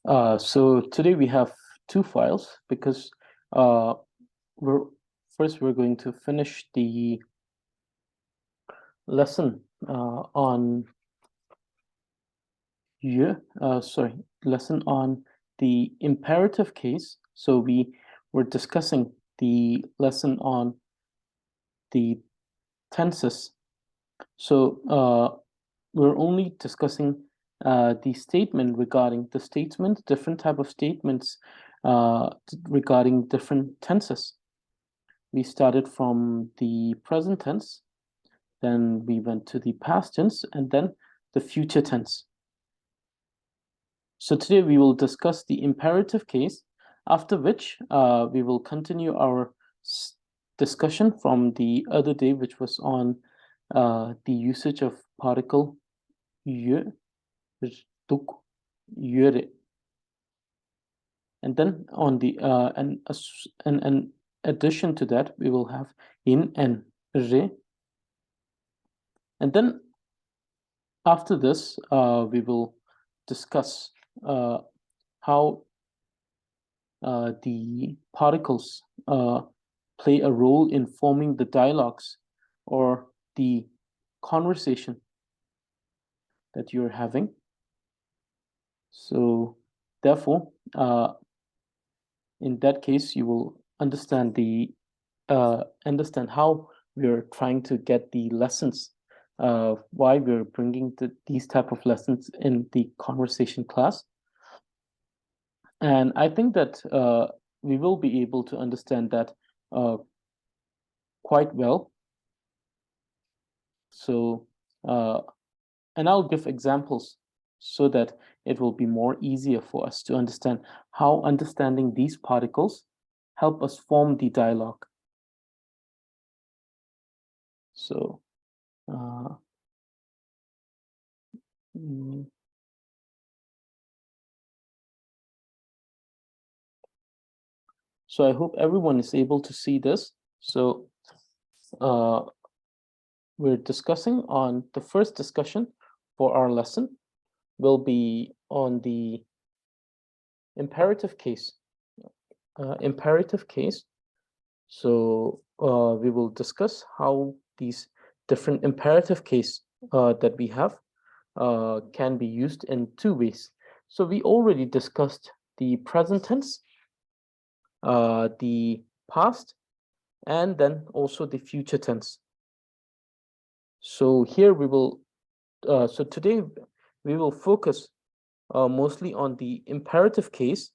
So today we have two files because uh, we're going to finish the lesson on lesson on the imperative case. So we were discussing the lesson on the tenses. So we're only discussing the statement regarding the statement, different type of statements regarding different tenses. We started from the present tense, then we went to the past tense, and then the future tense. So today we will discuss the imperative case, after which we will continue our discussion from the other day, which was on the usage of particle yö, duk, yöre. And then on the and addition to that, we will have in and re. And then after this, we will discuss how the particles play a role in forming the dialogues or the conversation that you're having. So therefore, in that case, you will understand how we're trying to get the lessons, why we're bringing these type of lessons in the conversation class. And I think that we will be able to understand that quite well. So, and I'll give examples so that it will be more easier for us to understand how understanding these particles help us form the dialogue. So, so I hope everyone is able to see this. So we're discussing on the first discussion for our lesson will be on the imperative case. So we will discuss how these different imperative case that we have can be used in two ways. So we already discussed the present tense, the past, and then also the future tense. So here we will, so today we will focus mostly on the imperative case.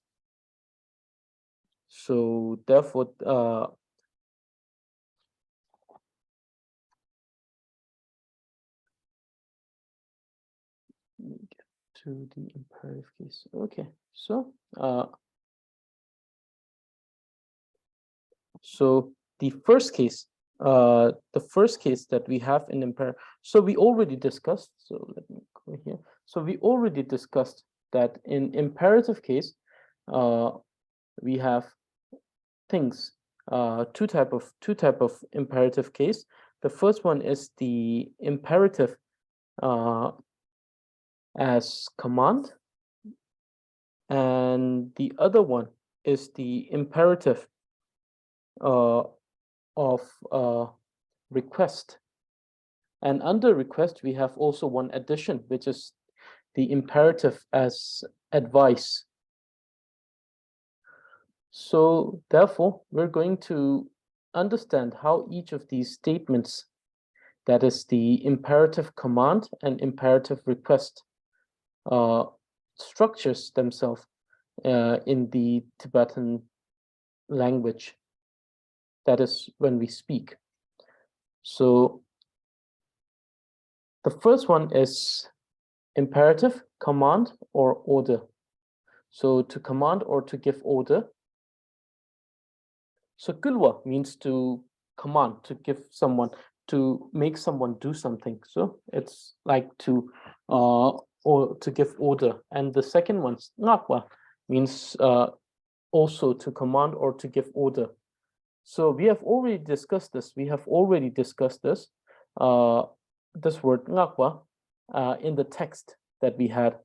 So therefore, get to the imperative case. Okay, so the first case that we have in imperative. So we already discussed. So let me go here. So we already discussed that in imperative case, we have things. Two type of imperative case. The first one is the imperative as command, and the other one is the imperative of request. And under request, we have also one addition, which is the imperative as advice. So therefore, we're going to understand how each of these statements, that is the imperative command and imperative request, structures themselves in the Tibetan language. That is when we speak. So the first one is imperative, command, or order. So to command or to give order. So kulwa means to command, to give someone, to make someone do something. So it's like to or to give order. And the second one, ngakwa, means also to command or to give order. So we have already discussed this. This word ngakwa in the text that we had,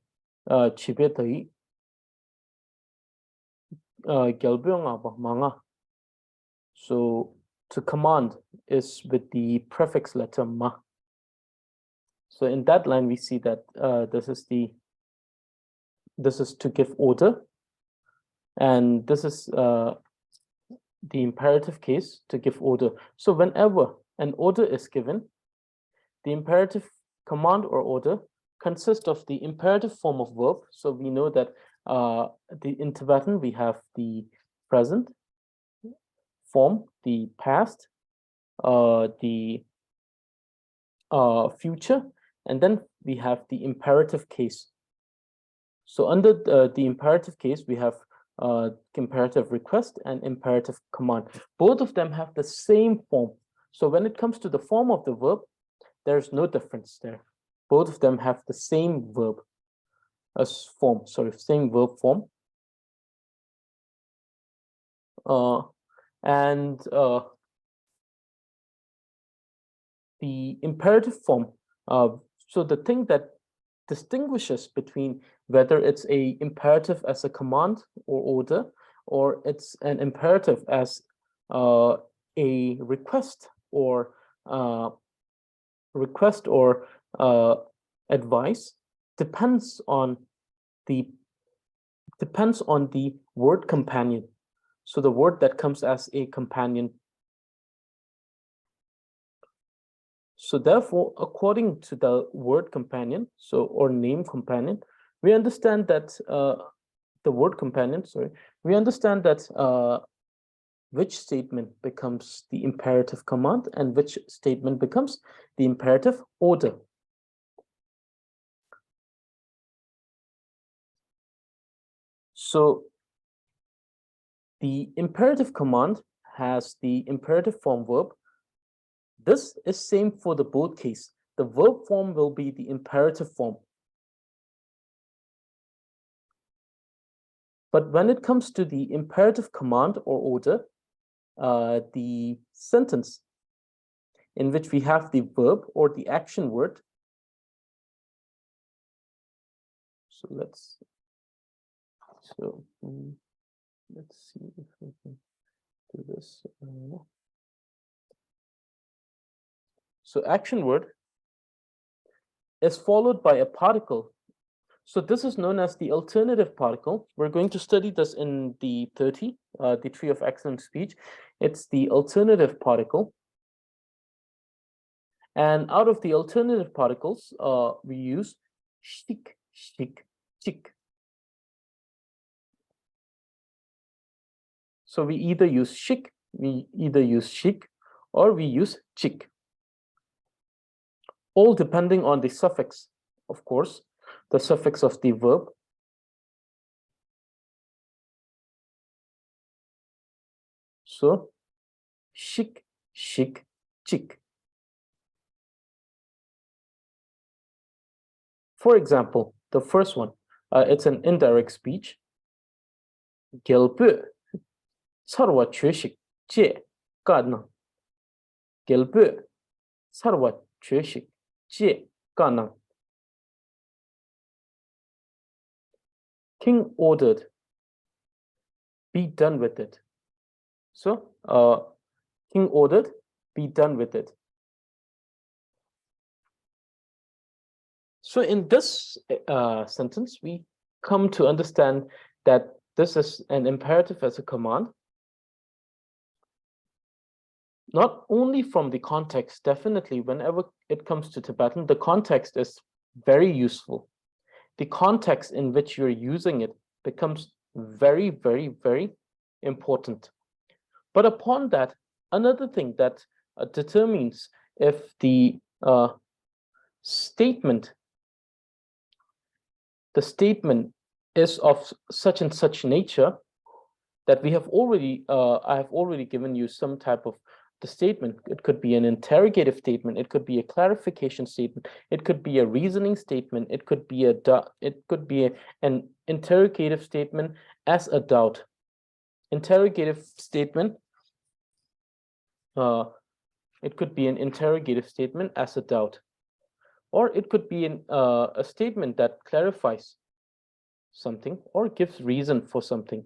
Chibetai. gelbyonga ba manga. So to command is with the prefix letter ma. So in that line, we see that this is to give order, and this is the imperative case to give order. So whenever an order is given, the imperative command or order consists of the imperative form of verb. So we know that in Tibetan we have the present form, the past, the future, and then we have the imperative case. So under the imperative case, we have imperative request and imperative command. Both of them have the same form. So when it comes to the form of the verb, there's no difference there. Both of them have the same verb as form, same verb form. And the imperative form, so the thing that distinguishes between whether it's a imperative as a command or order, or it's an imperative as a request or advice depends on the word companion. So the word that comes as a companion. So therefore, according to the word companion, or name companion, we understand that the word companion, we understand that which statement becomes the imperative command and which statement becomes the imperative order. So the imperative command has the imperative form verb. This is same for the both case. The verb form will be the imperative form. But when it comes to the imperative command or order, the sentence in which we have the verb or the action word. So let's see if we can do this. So action word is followed by a particle. So this is known as the alternative particle. We're going to study this in the 30, the tree of excellent speech. It's the alternative particle. And out of the alternative particles, we use shik, shik, chik. So we either use shik, or we use chik. All depending on the suffix, of course, the suffix of the verb. So shik, shik, chik. For example, the first one, it's an indirect speech. Gelbu sarwa chöshik che kadna. Gelbu sarwa chöshik che kadna. King ordered, be done with it. So king ordered, be done with it. So in this sentence, we come to understand that this is an imperative as a command. Not only from the context, definitely whenever it comes to Tibetan, the context is very useful. The context in which you're using it becomes very, very, very important. But upon that, another thing that determines if the statement is of such and such nature that we have already, I have already given you some type of the statement. It could be an interrogative statement. It could be a clarification statement. It could be a reasoning statement. It could be an interrogative statement as a doubt. Interrogative statement. It could be an interrogative statement as a doubt, or it could be a statement that clarifies something or gives reason for something,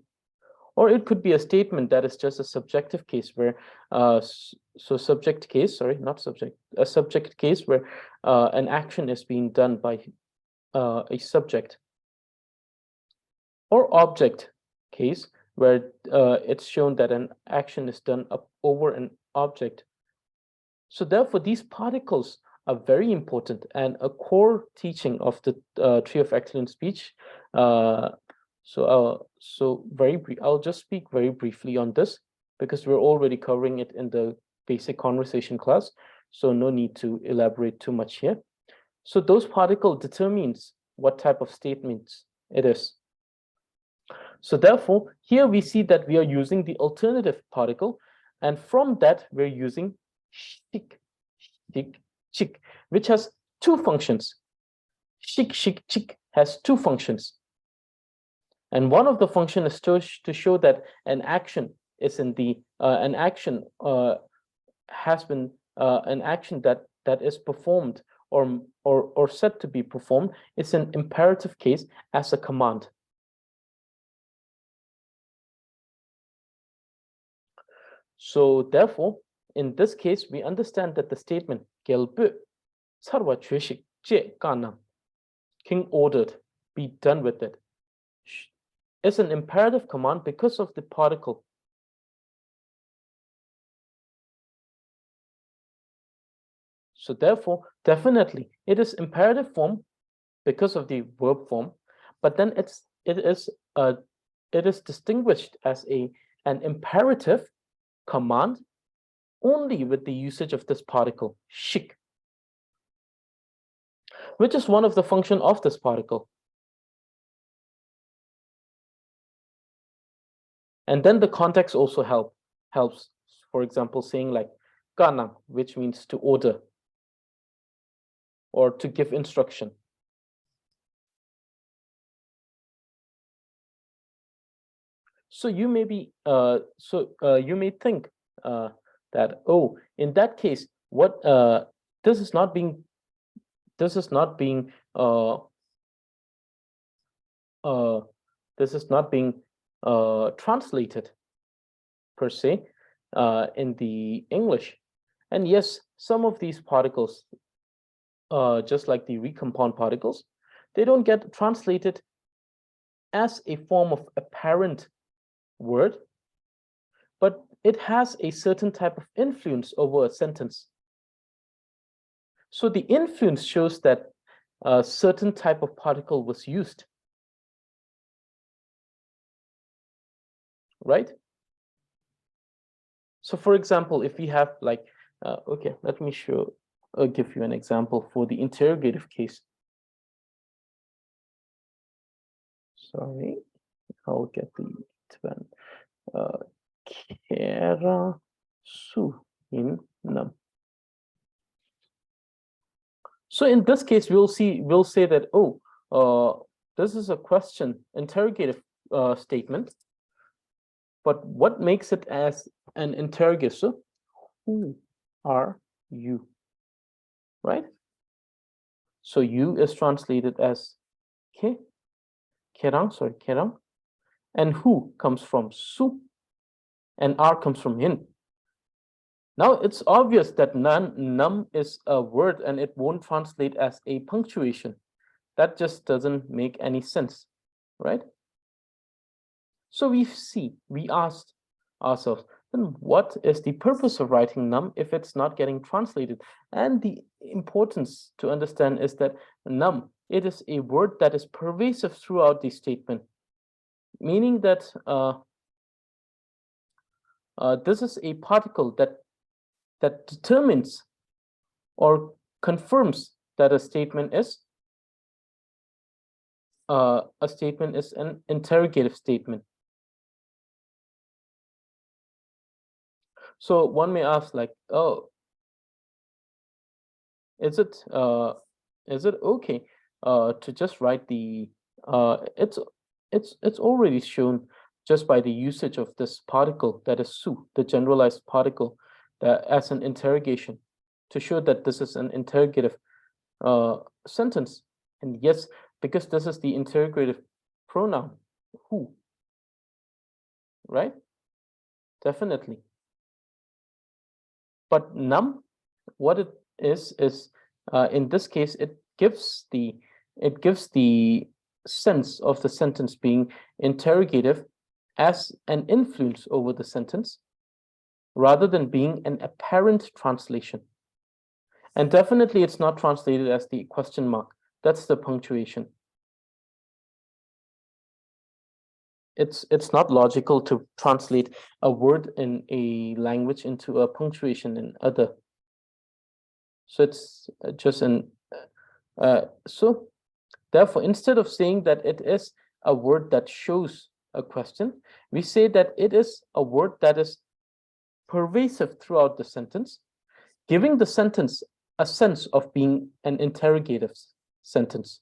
Or it could be a statement that is just a subjective case where, so subject case, sorry, not subject, a subject case where an action is being done by a subject. Or object case where it's shown that an action is done over an object. So therefore, these particles are very important and a core teaching of the Tree of Excellent Speech. So very brief. I'll just speak very briefly on this because we're already covering it in the basic conversation class. So no need to elaborate too much here. So those particle determines what type of statements it is. So therefore, here we see that we are using the alternative particle, and from that we're using shik, shik, chik, which has two functions. Shik, shik, chik has two functions. And one of the functions is to show that an action is in the an action has been an action that is performed or said to be performed is an imperative case as a command. So therefore, in this case, we understand that the statement "gelbu sarva chöshik je kanam," King ordered, be done with it, is an imperative command because of the particle. So therefore, definitely, it is imperative form because of the verb form, but then it is distinguished as an imperative command only with the usage of this particle shik, which is one of the function of this particle. And then the context also helps. For example, saying like kana, which means to order or to give instruction. So you may be you may think that, oh, in that case, what this is not being translated per se in the English. And yes, some of these particles, just like the recompound particles, they don't get translated as a form of apparent word, but it has a certain type of influence over a sentence. So the influence shows that a certain type of particle was used, right? So for example, if we have like, okay, let me give you an example for the interrogative case. Sorry, I'll get the Tibetan. Kera su in nam. So in this case, we'll say that, oh, this is a question, interrogative statement. But what makes it as an interrogative? So, who are you? Right? So you is translated as ke, kerang, and who comes from su, and r comes from hin. Now it's obvious that num is a word and it won't translate as a punctuation. That just doesn't make any sense, right? So we asked ourselves, then what is the purpose of writing num if it's not getting translated? And the importance to understand is that num, it is a word that is pervasive throughout the statement, meaning that this is a particle that determines or confirms that a statement is an interrogative statement. So one may ask, like, oh, is it okay to just write the it's already shown just by the usage of this particle, that is su, the generalized particle, that as an interrogation, to show that this is an interrogative sentence. And yes, because this is the interrogative pronoun who, right? Definitely. But num, what it is in this case, it gives the sense of the sentence being interrogative as an influence over the sentence rather than being an apparent translation. And definitely it's not translated as the question mark. That's the punctuation. It's not logical to translate a word in a language into a punctuation in other. So it's just an so therefore, instead of saying that it is a word that shows a question, we say that it is a word that is pervasive throughout the sentence, giving the sentence a sense of being an interrogative sentence.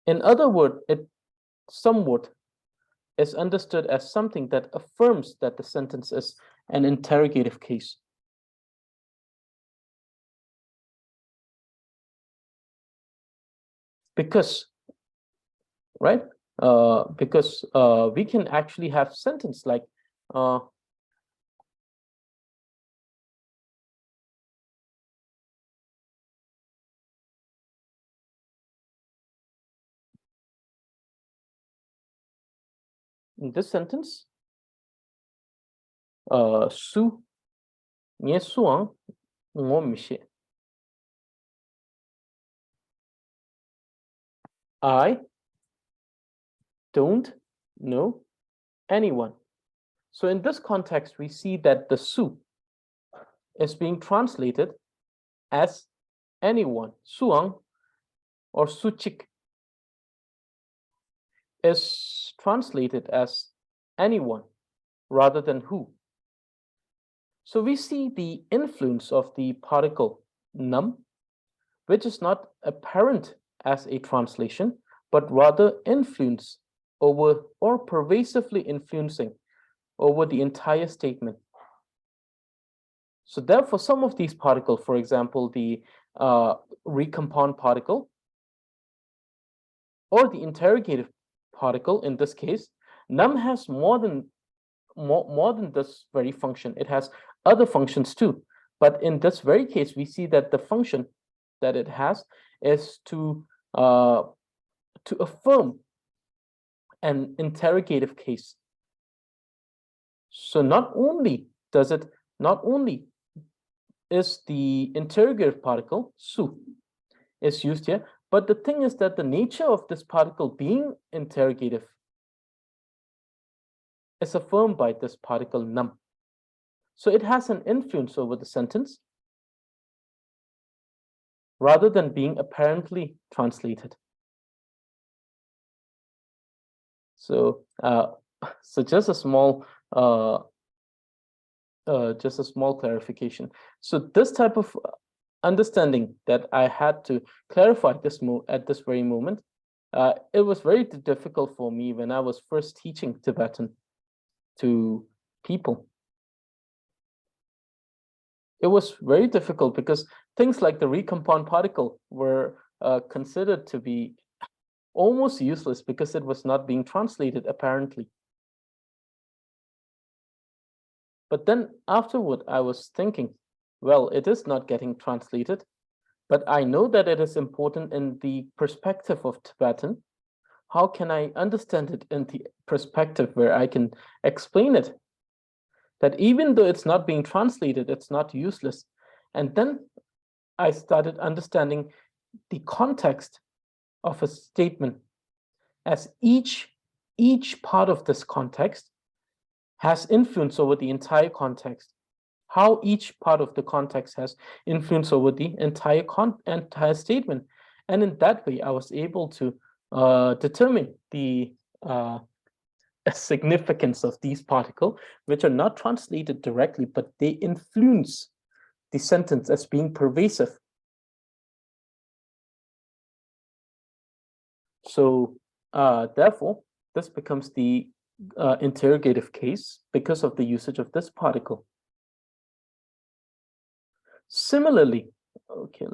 In other words, it somewhat is understood as something that affirms that the sentence is an interrogative case. Because, right? Because we can actually have sentence like in this sentence, su nye suang ngo mishe. I don't know anyone. So in this context, we see that the su is being translated as anyone. Suang or suchik is translated as anyone rather than who. So we see the influence of the particle num, which is not apparent as a translation, but rather influence over or pervasively influencing over the entire statement. So therefore, some of these particles, for example, the recompound particle or the interrogative particle in this case, num has more than this very function. It has other functions too. But in this very case, we see that the function that it has is to affirm an interrogative case. So not only is the interrogative particle su is used here, but the thing is that the nature of this particle being interrogative is affirmed by this particle num. So it has an influence over the sentence rather than being apparently translated. So, so just a small clarification. So this type of understanding that I had to clarify at this very moment, it was very difficult for me when I was first teaching Tibetan to people. It was very difficult because things like the recompound particle were considered to be almost useless because it was not being translated apparently. But then afterward, I was thinking, well, it is not getting translated, but I know that it is important in the perspective of Tibetan. How can I understand it in the perspective where I can explain it? That even though it's not being translated, it's not useless. And then I started understanding the context of a statement as each part of this context has influence over the entire context. How each part of the context has influence over the entire statement. And in that way, I was able to determine the significance of these particles, which are not translated directly, but they influence the sentence as being pervasive. So therefore, this becomes the interrogative case because of the usage of this particle. Similarly, okay,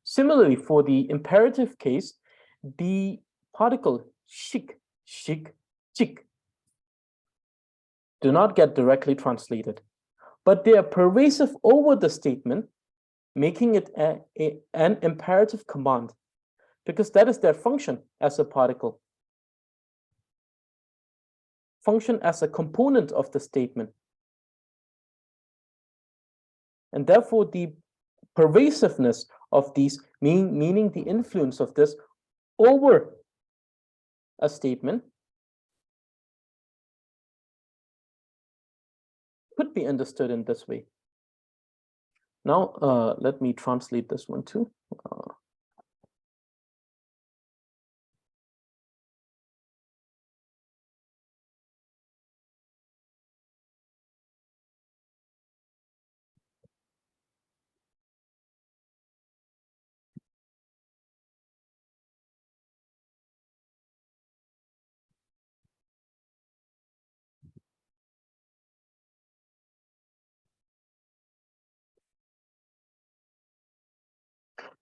similarly for the imperative case, the particle shik, shik, chik do not get directly translated, but they are pervasive over the statement, making it an imperative command, because that is their function as a particle, function as a component of the statement. And therefore, the pervasiveness of these, meaning the influence of this over a statement, could be understood in this way. Now, let me translate this one too.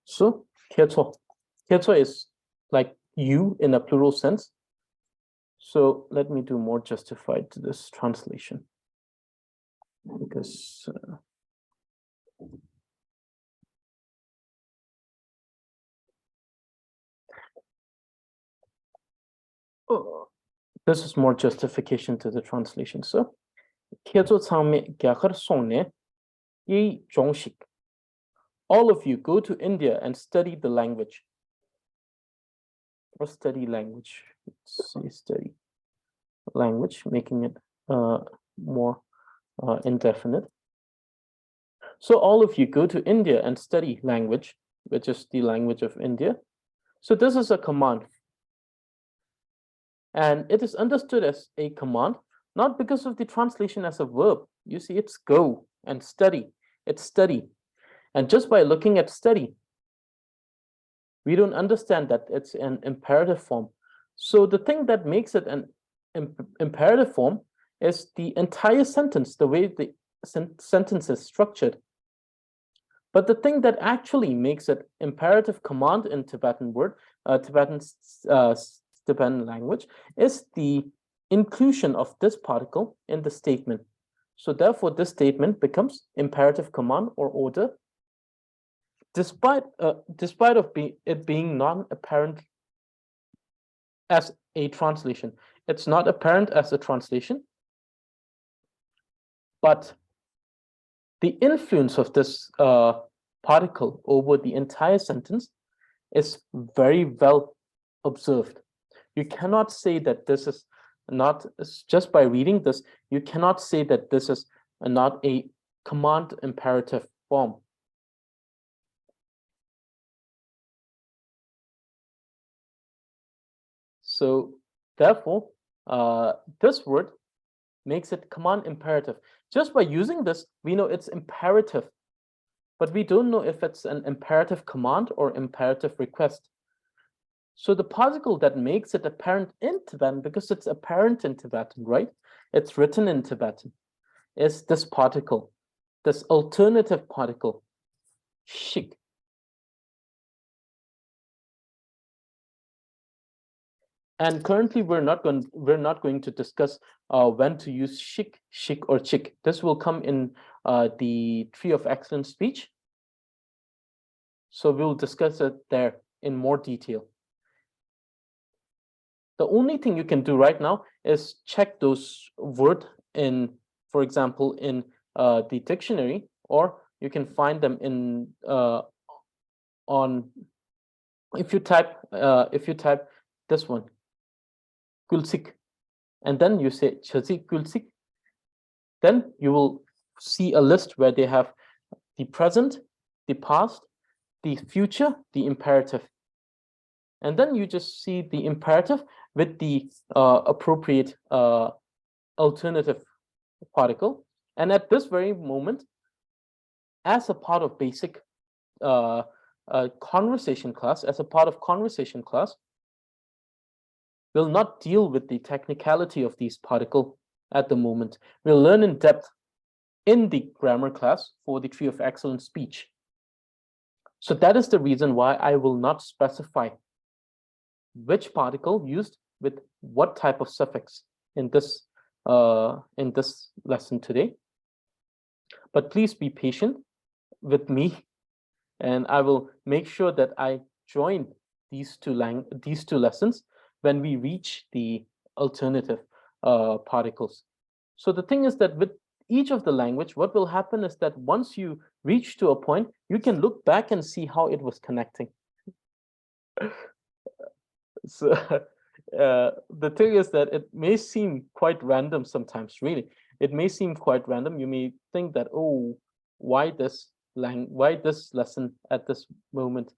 So, Kyeto is like you in a plural sense. So let me do more justified to this translation, because this is more justification to the translation. So, Kyeto Tsangme Gyakar Songne Yi Zhongshik. All of you go to India and study the language. Or study language. Let's say study language, making it more indefinite. So all of you go to India and study language, which is the language of India. So this is a command. And it is understood as a command, not because of the translation as a verb. You see, it's go and study. It's study. And just by looking at study, we don't understand that it's an imperative form. So the thing that makes it an imperative form is the entire sentence, the way the sentence is structured. But the thing that actually makes it imperative command in Tibetan Tibetan language is the inclusion of this particle in the statement. So therefore, this statement becomes imperative command or order, despite of it being non-apparent as a translation. It's not apparent as a translation, but the influence of this particle over the entire sentence is very well observed. You cannot say that this is not, just by reading this, you cannot say that this is not a command imperative form. So therefore, this word makes it command imperative. Just by using this, we know it's imperative, but we don't know if it's an imperative command or imperative request. So the particle that makes it apparent in Tibetan, because it's apparent in Tibetan, right? It's written in Tibetan, is this particle, this alternative particle, shik. And currently, we're not going to discuss when to use shik, shik, or chik. This will come in the Tree of Excellent Speech. So we'll discuss it there in more detail. The only thing you can do right now is check those words in, for example, in the dictionary, or you can find them in on if you type this one, kulsik, and then you say chazik kulsik, then you will see a list where they have the present, the past, the future, the imperative. And then you just see the imperative with the appropriate alternative particle. And at this very moment, as a part of basic conversation class, we'll not deal with the technicality of these particle at the moment. We'll learn in depth in the grammar class for the Tree of Excellent Speech. So that is the reason why I will not specify which particle used with what type of suffix in this lesson today. But please be patient with me, and I will make sure that I join these two lessons when we reach the alternative particles. So the thing is that with each of the language, what will happen is that once you reach to a point, you can look back and see how it was connecting. So the thing is that it may seem quite random sometimes, really. It may seem quite random. You may think that, oh, why this lesson at this moment?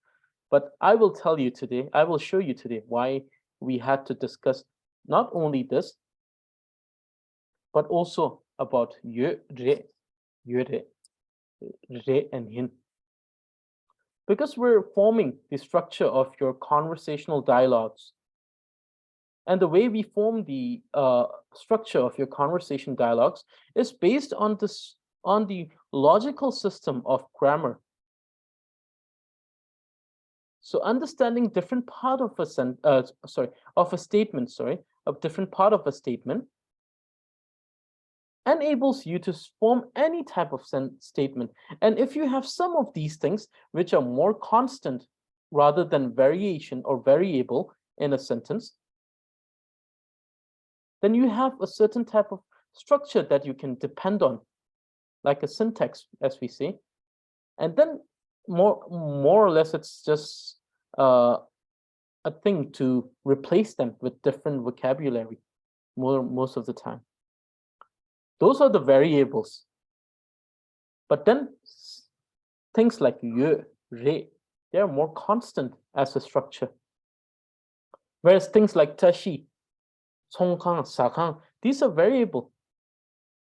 But I will tell you today, I will show you today why we had to discuss not only this, but also about yö, re, and hin. Because we're forming the structure of your conversational dialogues. And the way we form the structure of your conversation dialogues is based on the logical system of grammar. So understanding different part of a statement, enables you to form any type of statement. And if you have some of these things which are more constant rather than variation or variable in a sentence, then you have a certain type of structure that you can depend on, like a syntax, as we say. And then more or less, it's just a thing to replace them with different vocabulary most of the time. Those are the variables. But then things like yö, re, they are more constant as a structure. Whereas things like tashi, songkang, sakang, these are variable.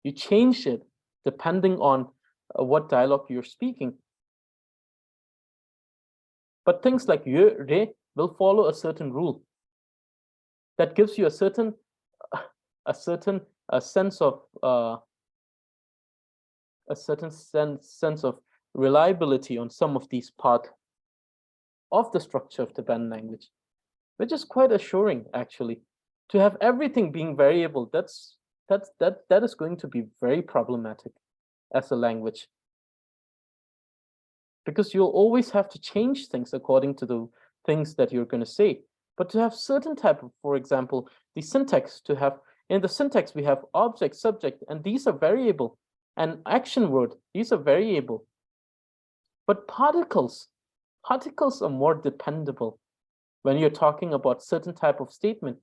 You change it depending on what dialogue you're speaking. But things like yö, re will follow a certain rule that gives you a certain sense of reliability on some of these parts of the structure of Tibetan language, which is quite assuring, actually. To have everything being variable, that is going to be very problematic as a language, because you'll always have to change things according to the things that you're going to say. But to have certain type of, for example, the syntax, in the syntax we have object, subject, and these are variable, and action word, these are variable. But particles are more dependable when you're talking about certain type of statement.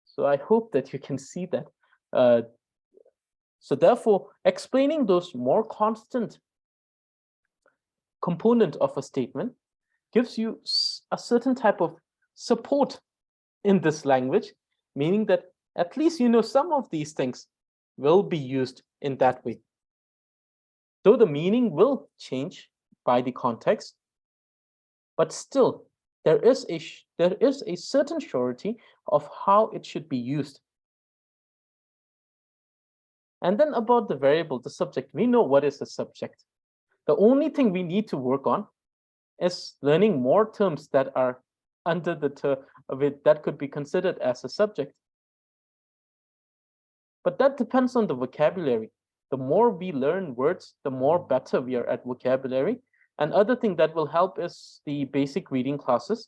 So I hope that you can see that. So therefore, explaining those more constant component of a statement gives you a certain type of support in this language, meaning that at least you know some of these things will be used in that way. Though the meaning will change by the context, but still there is a certain surety of how it should be used. And then about the variable, the subject, we know what is the subject. The only thing we need to work on is learning more terms that are under the term of it that could be considered as a subject. But that depends on the vocabulary. The more we learn words, the more better we are at vocabulary. And other thing that will help is the basic reading classes,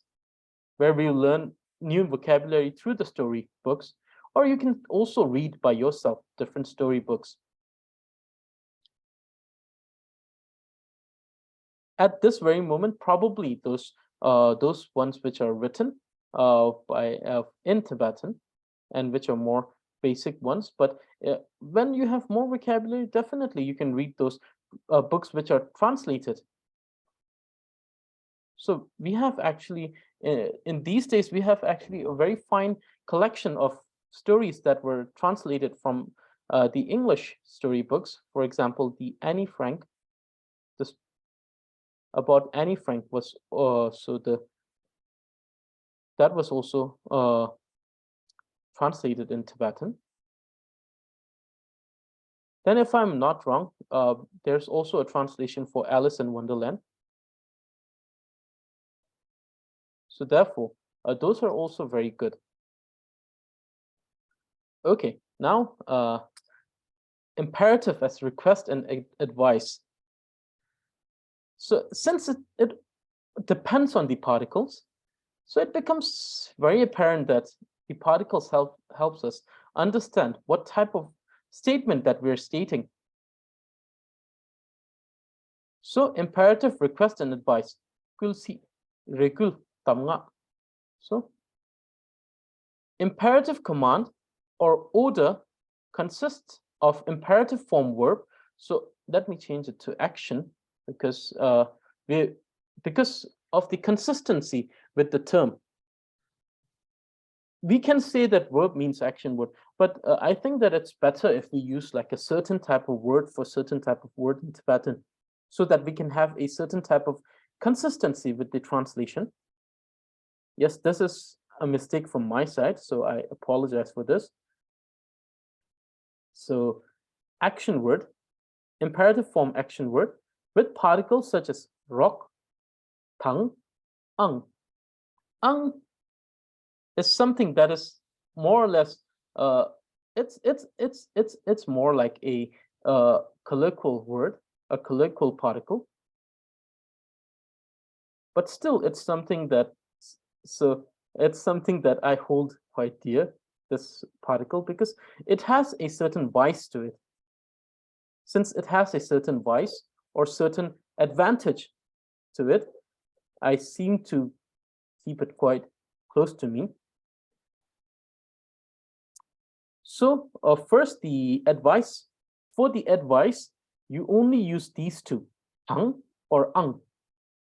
where we learn new vocabulary through the story books, or you can also read by yourself different story books. At this very moment, probably those ones which are written in Tibetan and which are more basic ones. But when you have more vocabulary, definitely you can read those books which are translated. So we have actually, in these days, we have actually a very fine collection of stories that were translated from the English storybooks. For example, the Annie Frank. This about Annie Frank was that was also translated in Tibetan. Then, if I'm not wrong, there's also a translation for Alice in Wonderland. So therefore, those are also very good. Okay, now imperative as request and advice. So since it depends on the particles, so it becomes very apparent that the particles helps us understand what type of statement that we're stating. So imperative, request, and advice. So imperative command or order consists of imperative form verb. So let me change it to action because because of the consistency with the term. We can say that verb means action word, but I think that it's better if we use like a certain type of word for certain type of word in Tibetan, so that we can have a certain type of consistency with the translation. Yes, this is a mistake from my side, so I apologize for this. So action word, imperative form action word with particles such as rock, tang, ang. Ang is something that is more or less it's more like a colloquial word, a colloquial particle, but still it's something that I hold quite dear, this particle, because it has a certain vice to it. Since it has a certain vice or certain advantage to it, I seem to keep it quite close to me. So first, the advice. For the advice, you only use these two, tang or ang,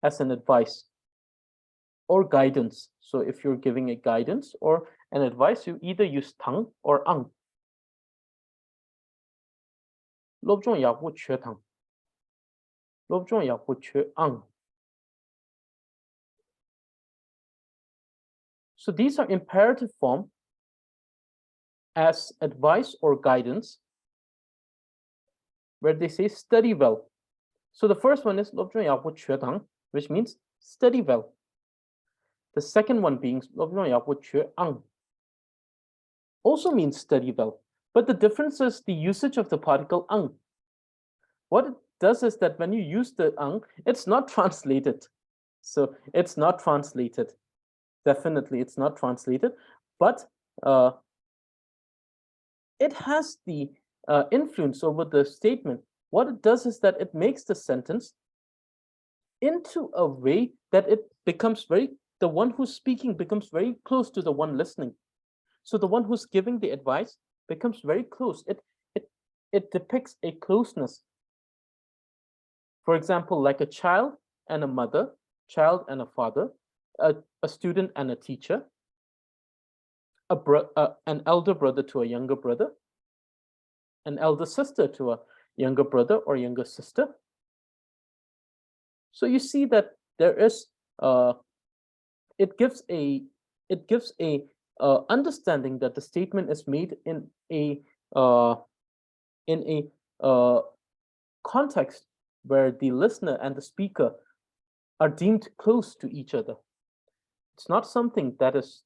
as an advice or guidance. So if you're giving a guidance or an advice, you either use tang or ang. So these are imperative form as advice or guidance, where they say study well. So the first one is which means study well. The second one being also means study well, but the difference is the usage of the particle ang. What it does is that when you use the ang, it's not translated. So it's not translated. Definitely, it's not translated, but it has the influence over the statement. What it does is that it makes the sentence into a way that it becomes the one who's speaking becomes very close to the one listening. So the one who's giving the advice becomes very close. It depicts a closeness. For example, like a child and a mother, child and a father, a student and a teacher, an elder brother to a younger brother, an elder sister to a younger brother or younger sister. So you see that there is it gives a understanding that the statement is made in a context where the listener and the speaker are deemed close to each other. It's not something that is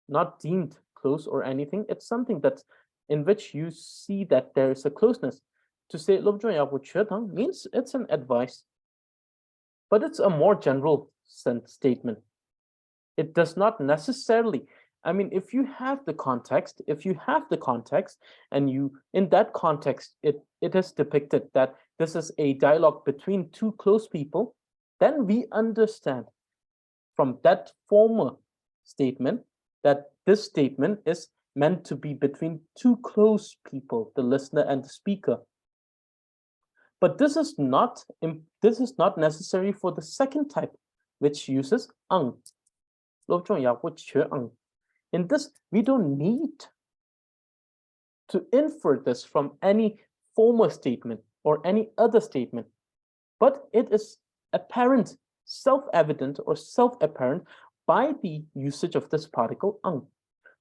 not deemed close or anything. It's something that's in which you see that there is a closeness. To say means it's an advice, but it's a more general statement. It does not necessarily, I mean, if you have the context, and you, in that context, it is depicted that this is a dialogue between two close people, then we understand from that former statement that this statement is meant to be between two close people, the listener and the speaker. But this is not necessary for the second type, which uses ang. In this, we don't need to infer this from any former statement or any other statement, but it is apparent, self-evident or self-apparent by the usage of this particle ang.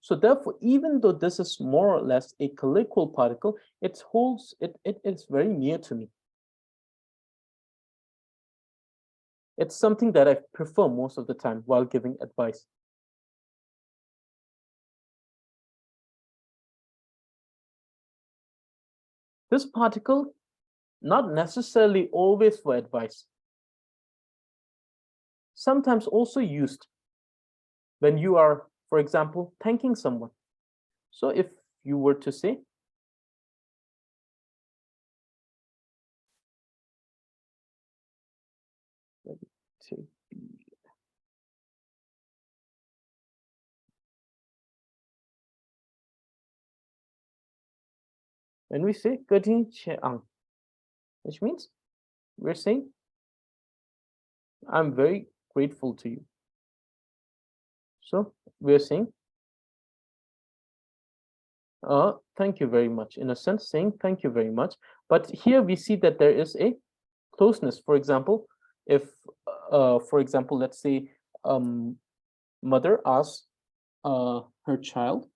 So therefore, even though this is more or less a colloquial particle, it is very near to me. It's something that I prefer most of the time while giving advice. This particle, not necessarily always for advice, sometimes also used when you are, for example, thanking someone. So if you were to say, let me take when we say "Kadin Cheang," which means we're saying, I'm very grateful to you. So we're saying, thank you very much. In a sense, saying thank you very much. But here we see that there is a closeness. For example, if, for example, let's say mother asks her child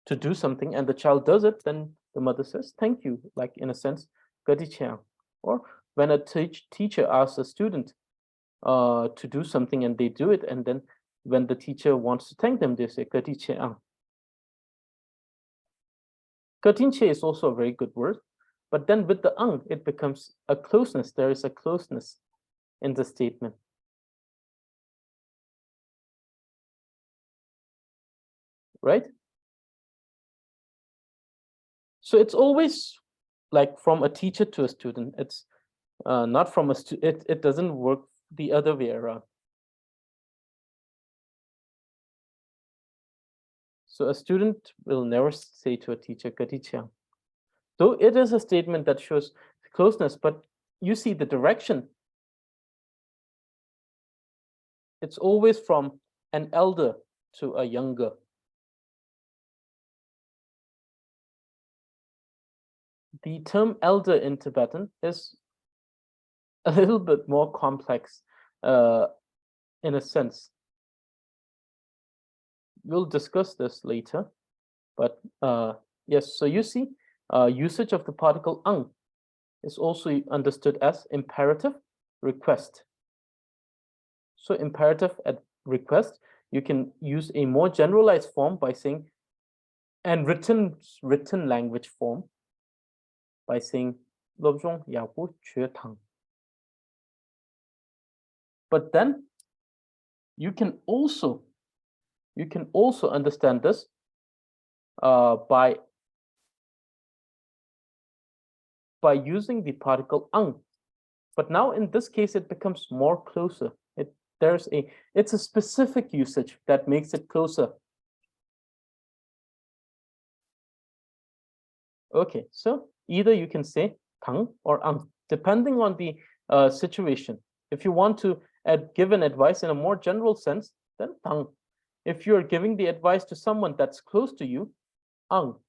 to do something and the child does it, then the mother says, thank you, like in a sense, "Gadichiang." Or when a teacher asks a student to do something and they do it, and then when the teacher wants to thank them, they say, "Gadichiang." Katinche is also a very good word, but then with the ang, it becomes a closeness. There is a closeness in the statement. Right? So it's always like from a teacher to a student. It's not from a student. It doesn't work the other way around. So a student will never say to a teacher, "Katichang." Though it is a statement that shows closeness, but you see the direction. It's always from an elder to a younger. The term elder in Tibetan is a little bit more complex in a sense. We'll discuss this later, but yes, so you see, usage of the particle ang is also understood as imperative request. So imperative at request, you can use a more generalized form by saying, and written language form by saying, "Lobzhong yahu chue tang." But then you can also understand this by using the particle ang. But now in this case, it becomes more closer. It's a specific usage that makes it closer. Okay, so either you can say tang or ang, depending on the situation. If you want to give an advice in a more general sense, then tang. If you're giving the advice to someone that's close to you, ang.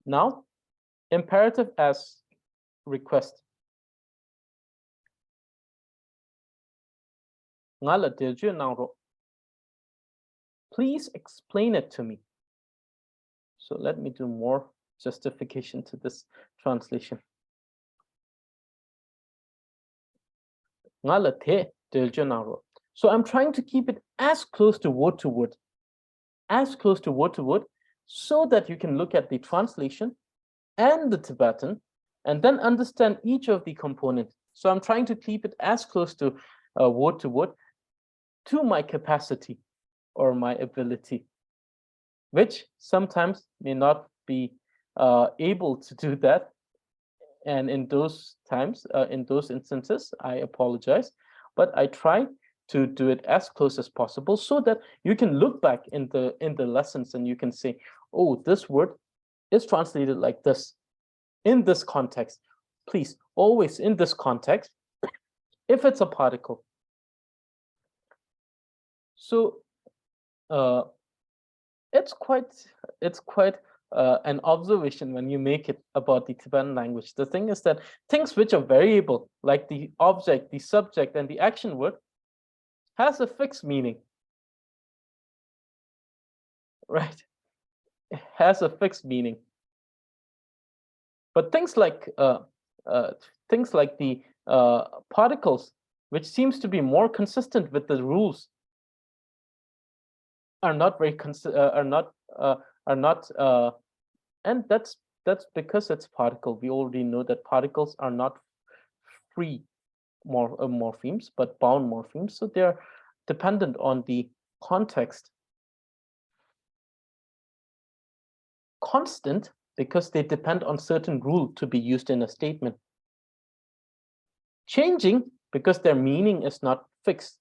Now, imperative as request. Please explain it to me. So let me do more justification to this translation. So I'm trying to keep it as close to word, so that you can look at the translation and the Tibetan and then understand each of the components. So I'm trying to keep it as close to word to my capacity or my ability, which sometimes may not be able to do that. And in those times, in those instances, I apologize, but I try to do it as close as possible so that you can look back in the lessons and you can say, oh, this word is translated like this in this context. Please, always in this context, if it's a particle. So it's quite an observation when you make it about the Tibetan language. The thing is that things which are variable, like the object, the subject, and the action word, has a fixed meaning, right? It has a fixed meaning. But things like the particles, which seems to be more consistent with the rules, are not very and that's because it's particle. We already know that particles are not free morphemes, but bound morphemes. So they're dependent on the context. Constant, because they depend on certain rule to be used in a statement. Changing, because their meaning is not fixed.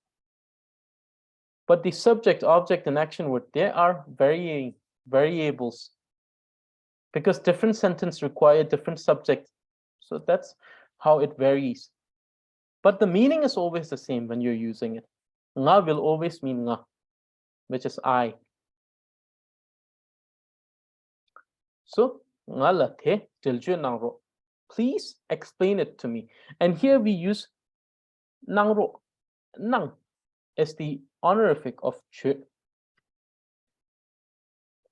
But the subject, object, and action word, they are varying variables, because different sentence require different subject. So that's how it varies. But the meaning is always the same when you're using it. Nga will always mean nga, which is I. So, nga la the tilju nangro. Please explain it to me. And here we use nangro. Nang is the honorific of chö.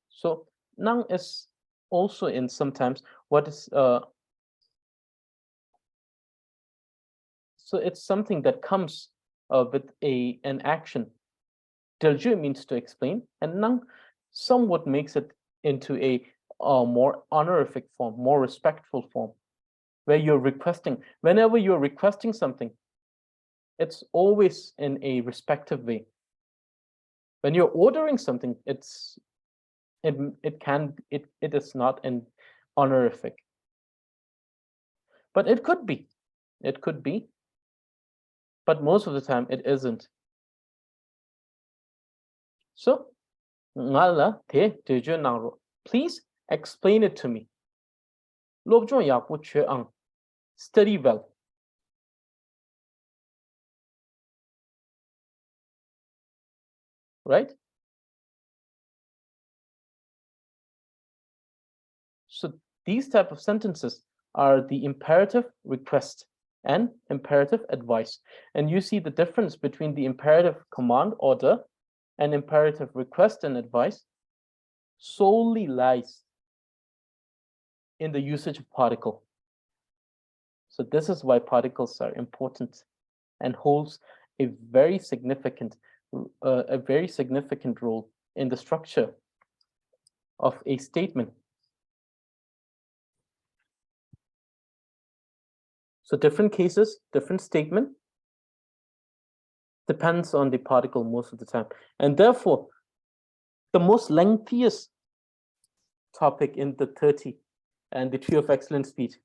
So nang is also in sometimes what is so it's something that comes with an action. Delju means to explain, and nang somewhat makes it into a more honorific form, more respectful form, where you're requesting. Whenever you're requesting something, it's always in a respective way. When you're ordering something, it is not an honorific, but it could be. It could be, but most of the time it isn't. So, ngala te teju nangro. Please explain it to me. Lobjong yapu che ang. Study well. Right? So these type of sentences are the imperative request and imperative advice. And you see the difference between the imperative command order and imperative request and advice solely lies in the usage of particle. So this is why particles are important and holds a very significant role in the structure of a statement. So different cases, different statement depends on the particle most of the time. And therefore, the most lengthiest topic in the 30 and the tree of excellent speech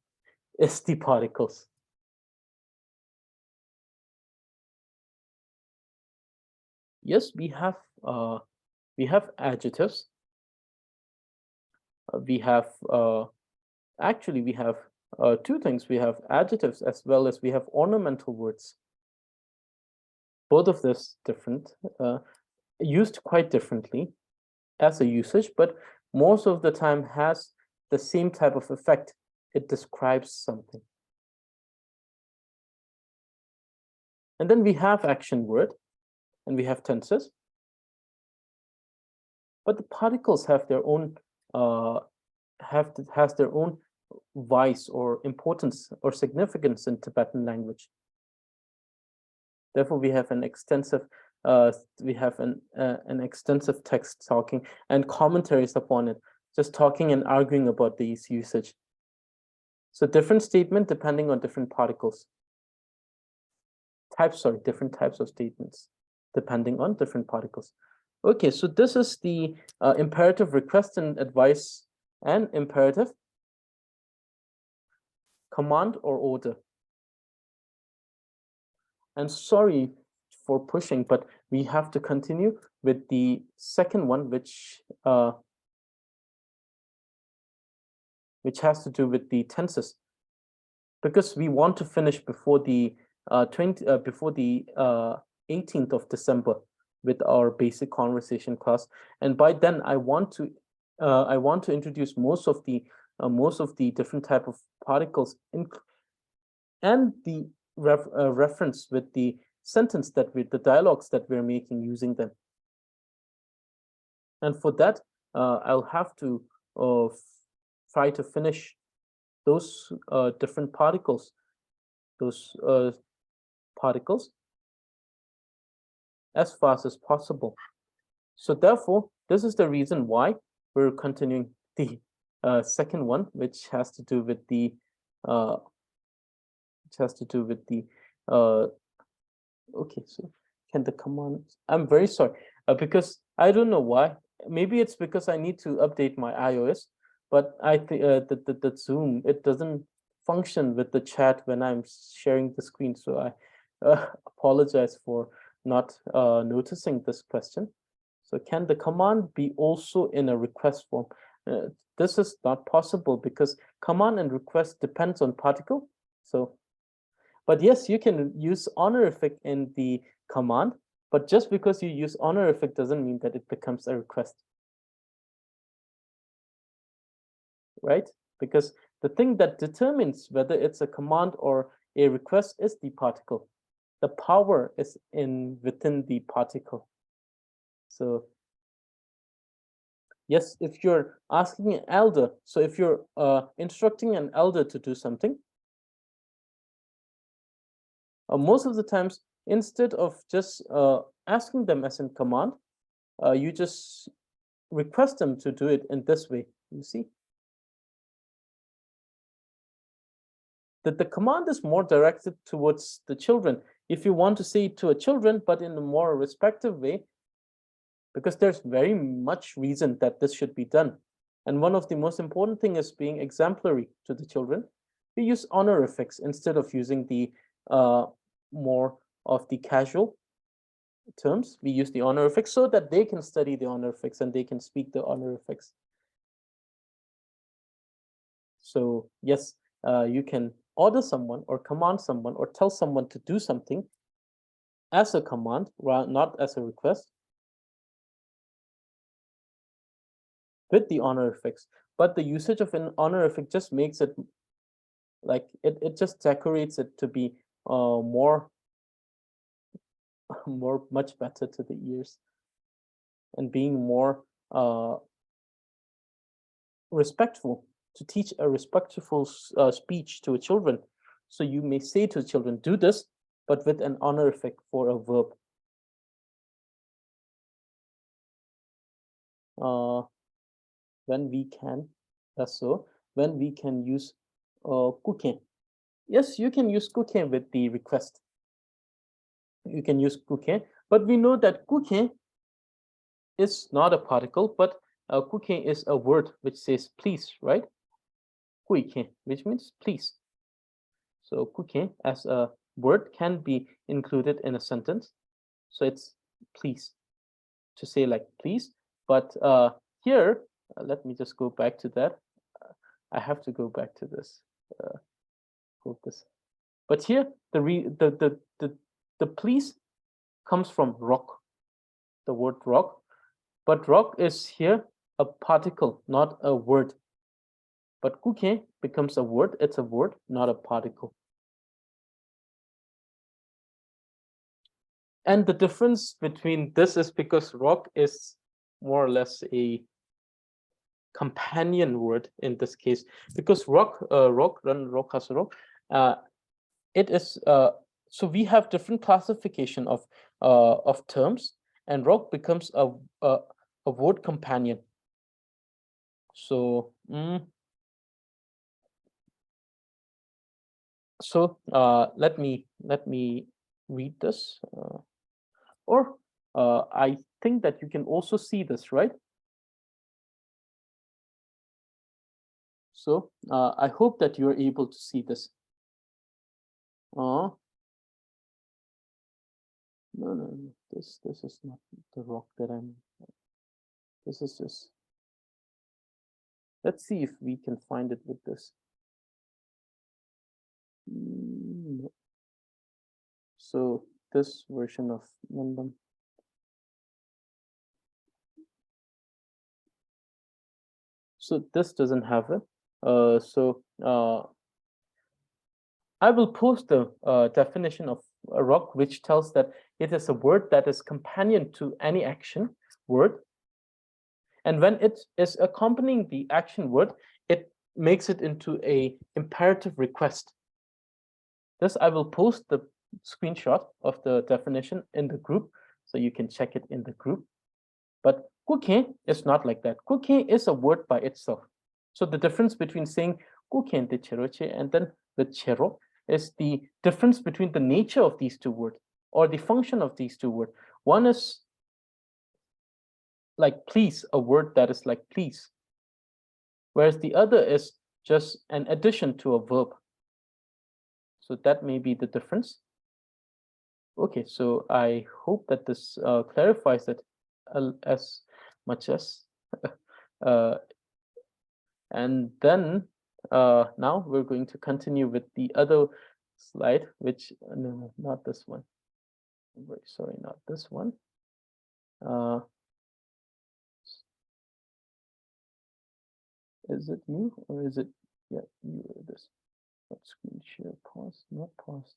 is the particles. Yes, we have adjectives. We have actually we have two things. We have adjectives as well as we have ornamental words. Both of this different, used quite differently as a usage, but most of the time has the same type of effect. It describes something. And then we have action word, and we have tenses. But the particles have their own has their own vice or importance or significance in Tibetan language. Therefore, we have an extensive extensive text talking and commentaries upon it, just talking and arguing about these usage. So different statement depending on different particles. Different types of statements depending on different particles. Okay, so this is the imperative request and advice and imperative command or order. And sorry for pushing, but we have to continue with the second one, which has to do with the tenses, because we want to finish before the 18th of December with our basic conversation class. And by then, I want to introduce most of the different type of particles and the reference with the sentence the dialogues that we're making using them. And for that, I'll have to try to finish those different particles, as fast as possible. So therefore, this is the reason why we're continuing the second one, which has to do with the okay, so can the command, I'm very sorry, because I don't know why. Maybe it's because I need to update my iOS, but I think the Zoom, it doesn't function with the chat when I'm sharing the screen. So I apologize for not noticing this question. So can the command be also in a request form? This is not possible because command and request depends on particle. So, but yes, you can use honorific in the command, but just because you use honorific doesn't mean that it becomes a request. Right? Because the thing that determines whether it's a command or a request is the particle. The power is within the particle. So yes, if you're asking an elder, so if you're instructing an elder to do something, most of the times, instead of just asking them as in command, you just request them to do it in this way, you see? That the command is more directed towards the children. If you want to say it to a children, but in a more respectful way, because there's very much reason that this should be done. And one of the most important thing is being exemplary to the children. We use honorifics instead of using the more of the casual terms. We use the honorifics so that they can study the honorifics and they can speak the honorifics. So yes, you can order someone or command someone or tell someone to do something as a command, not as a request, with the honorifics. But the usage of an honorific just makes it like it just decorates it to be much better to the ears and being more respectful, to teach a respectful speech to children. So you may say to children, do this, but with an honorific for a verb. When we can, when we can use kuken. Yes, you can use kuken with the request. You can use kuken, but we know that kuken is not a particle, but kuken is a word which says please, right? Kuiken, which means please. So kuken as a word can be included in a sentence. So it's please, to say like please. But here, let me just go back to that. I have to go back to this. But here, the please comes from rock, the word rock. But rock is here a particle, not a word. But kuke becomes a word. It's a word, not a particle. And the difference between this is because rock is more or less a companion word in this case, because rock, it is so we have different classification of terms, and rock becomes a word companion. So let me read this, or I think that you can also see this, right? So I hope that you're able to see this. No, this is not the rock that I'm. This is just. Let's see if we can find it with this. No. So this version of Nandam. So this doesn't have it. I will post the definition of a rock, which tells that it is a word that is companion to any action word. And when it is accompanying the action word, it makes it into a imperative request. This I will post the screenshot of the definition in the group, so you can check it in the group. But kuke is not like that. Kuke is a word by itself. So the difference between saying kuke de cheroche and then the chero is the difference between the nature of these two words or the function of these two words. One is like please, a word that is like please, whereas the other is just an addition to a verb. So that may be the difference. Okay, so I hope that this clarifies it as much as. And then now we're going to continue with the other slide, which, no, not this one. I'm very sorry, not this one. Is it you or is it, yeah, you or this? Not screen share, pause, not pause.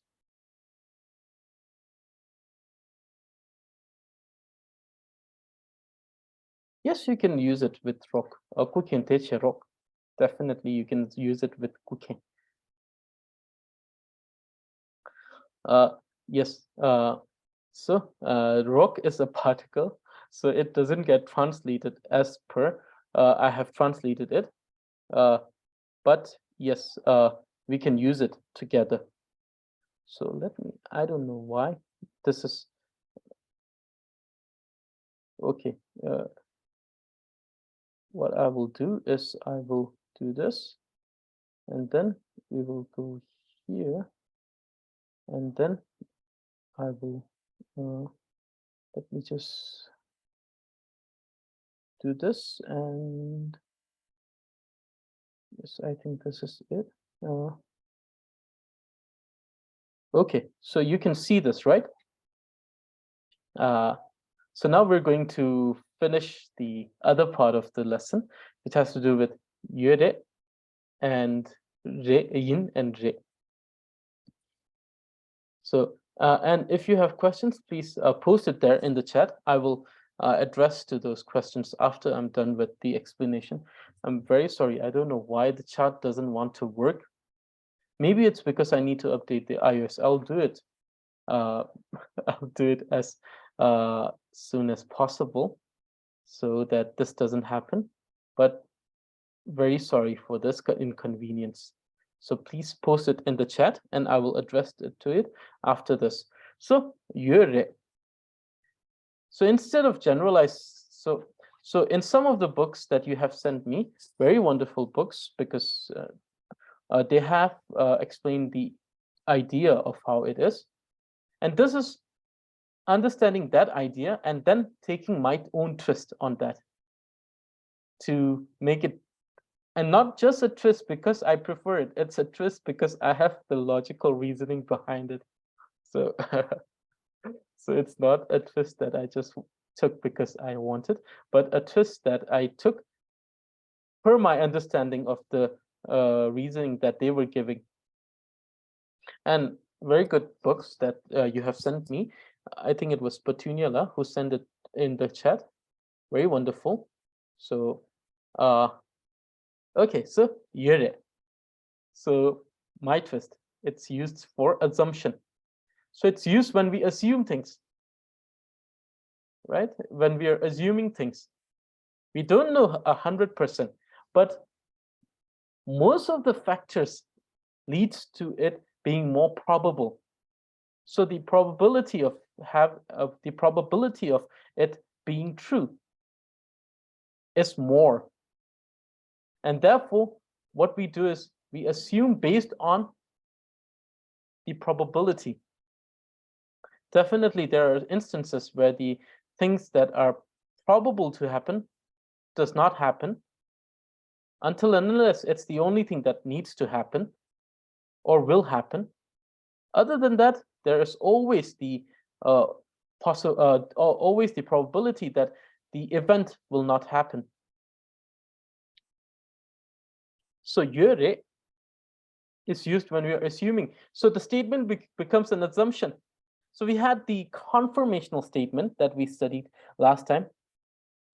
Yes, you can use it with rock. Kuken teche rock. Definitely, you can use it with kuken. Yes. So rock is a particle, so it doesn't get translated as per I have translated it. But yes, we can use it together. So let me, I don't know why this is okay. What I will do is I will do this, and then we will go here, and then I will let me just do this, and yes, I think this is it. Okay, so you can see this, right? So now we're going to finish the other part of the lesson, which has to do with yure and re, yin and re. So, and if you have questions, please post it there in the chat. I will address to those questions after I'm done with the explanation. I'm very sorry. I don't know why the chat doesn't want to work. Maybe it's because I need to update the iOS. I'll do it. I'll do it as soon as possible so that this doesn't happen. But very sorry for this inconvenience. So please post it in the chat and I will address it to it after this. So yure. So instead of generalized, so in some of the books that you have sent me, very wonderful books, because they have explained the idea of how it is. And this is understanding that idea and then taking my own twist on that to make it, and not just a twist because I prefer it, it's a twist because I have the logical reasoning behind it. So so it's not a twist that I just took because I wanted, but a twist that I took per my understanding of the reasoning that they were giving. And very good books that you have sent me. I think it was Petuniala who sent it in the chat. Very wonderful. So okay, so yure. So my twist, it's used for assumption. So it's used when we assume things, right? When we are assuming things. We don't know 100%, but most of the factors leads to it being more probable. So the probability of it being true is more. And therefore, what we do is we assume based on the probability. Definitely, there are instances where the things that are probable to happen does not happen until and unless it's the only thing that needs to happen or will happen. Other than that, there is always the always the probability that the event will not happen. So yure is used when we are assuming. So the statement becomes an assumption. So we had the confirmational statement that we studied last time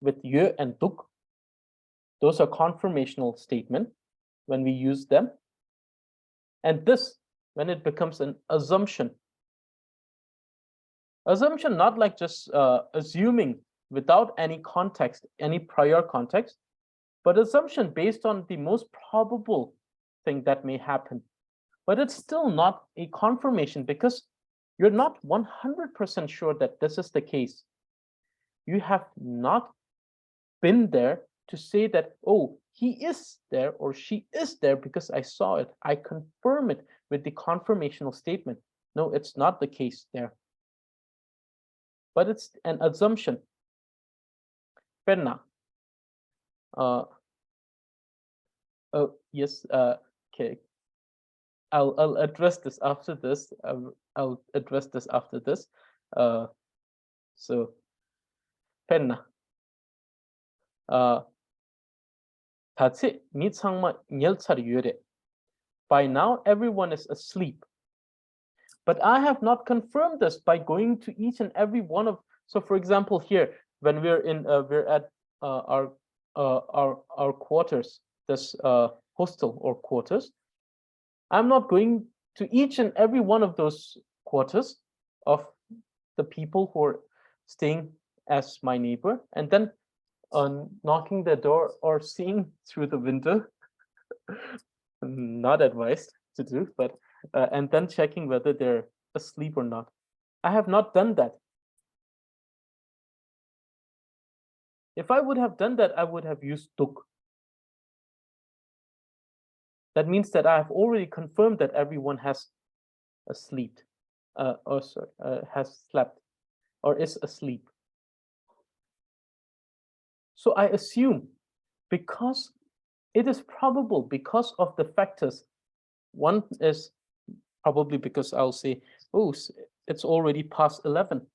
with yö and duk. Those are confirmational statement when we use them. And this, when it becomes an assumption. Assumption, not like just assuming without any context, any prior context, but assumption based on the most probable thing that may happen. But it's still not a confirmation because you're not 100% sure that this is the case. You have not been there to say that, oh, he is there or she is there because I saw it. I confirm it with the confirmational statement. No, it's not the case there. But it's an assumption. Pena. Yes, okay. I'll address this after this. I'll address this after this. So, Pena. By now, everyone is asleep. But I have not confirmed this by going to each and every one of. So, for example, here when we're at our quarters, this hostel or quarters. I'm not going to each and every one of those quarters of the people who are staying as my neighbor, and then knocking the door or seeing through the window. Not advised to do, but and then checking whether they're asleep or not. I have not done that. If I would have done that, I would have used tuk. That means that I have already confirmed that everyone has asleep, has slept, or is asleep. So I assume, because it is probable, because of the factors. One is probably because I'll say, oh, it's already past 11.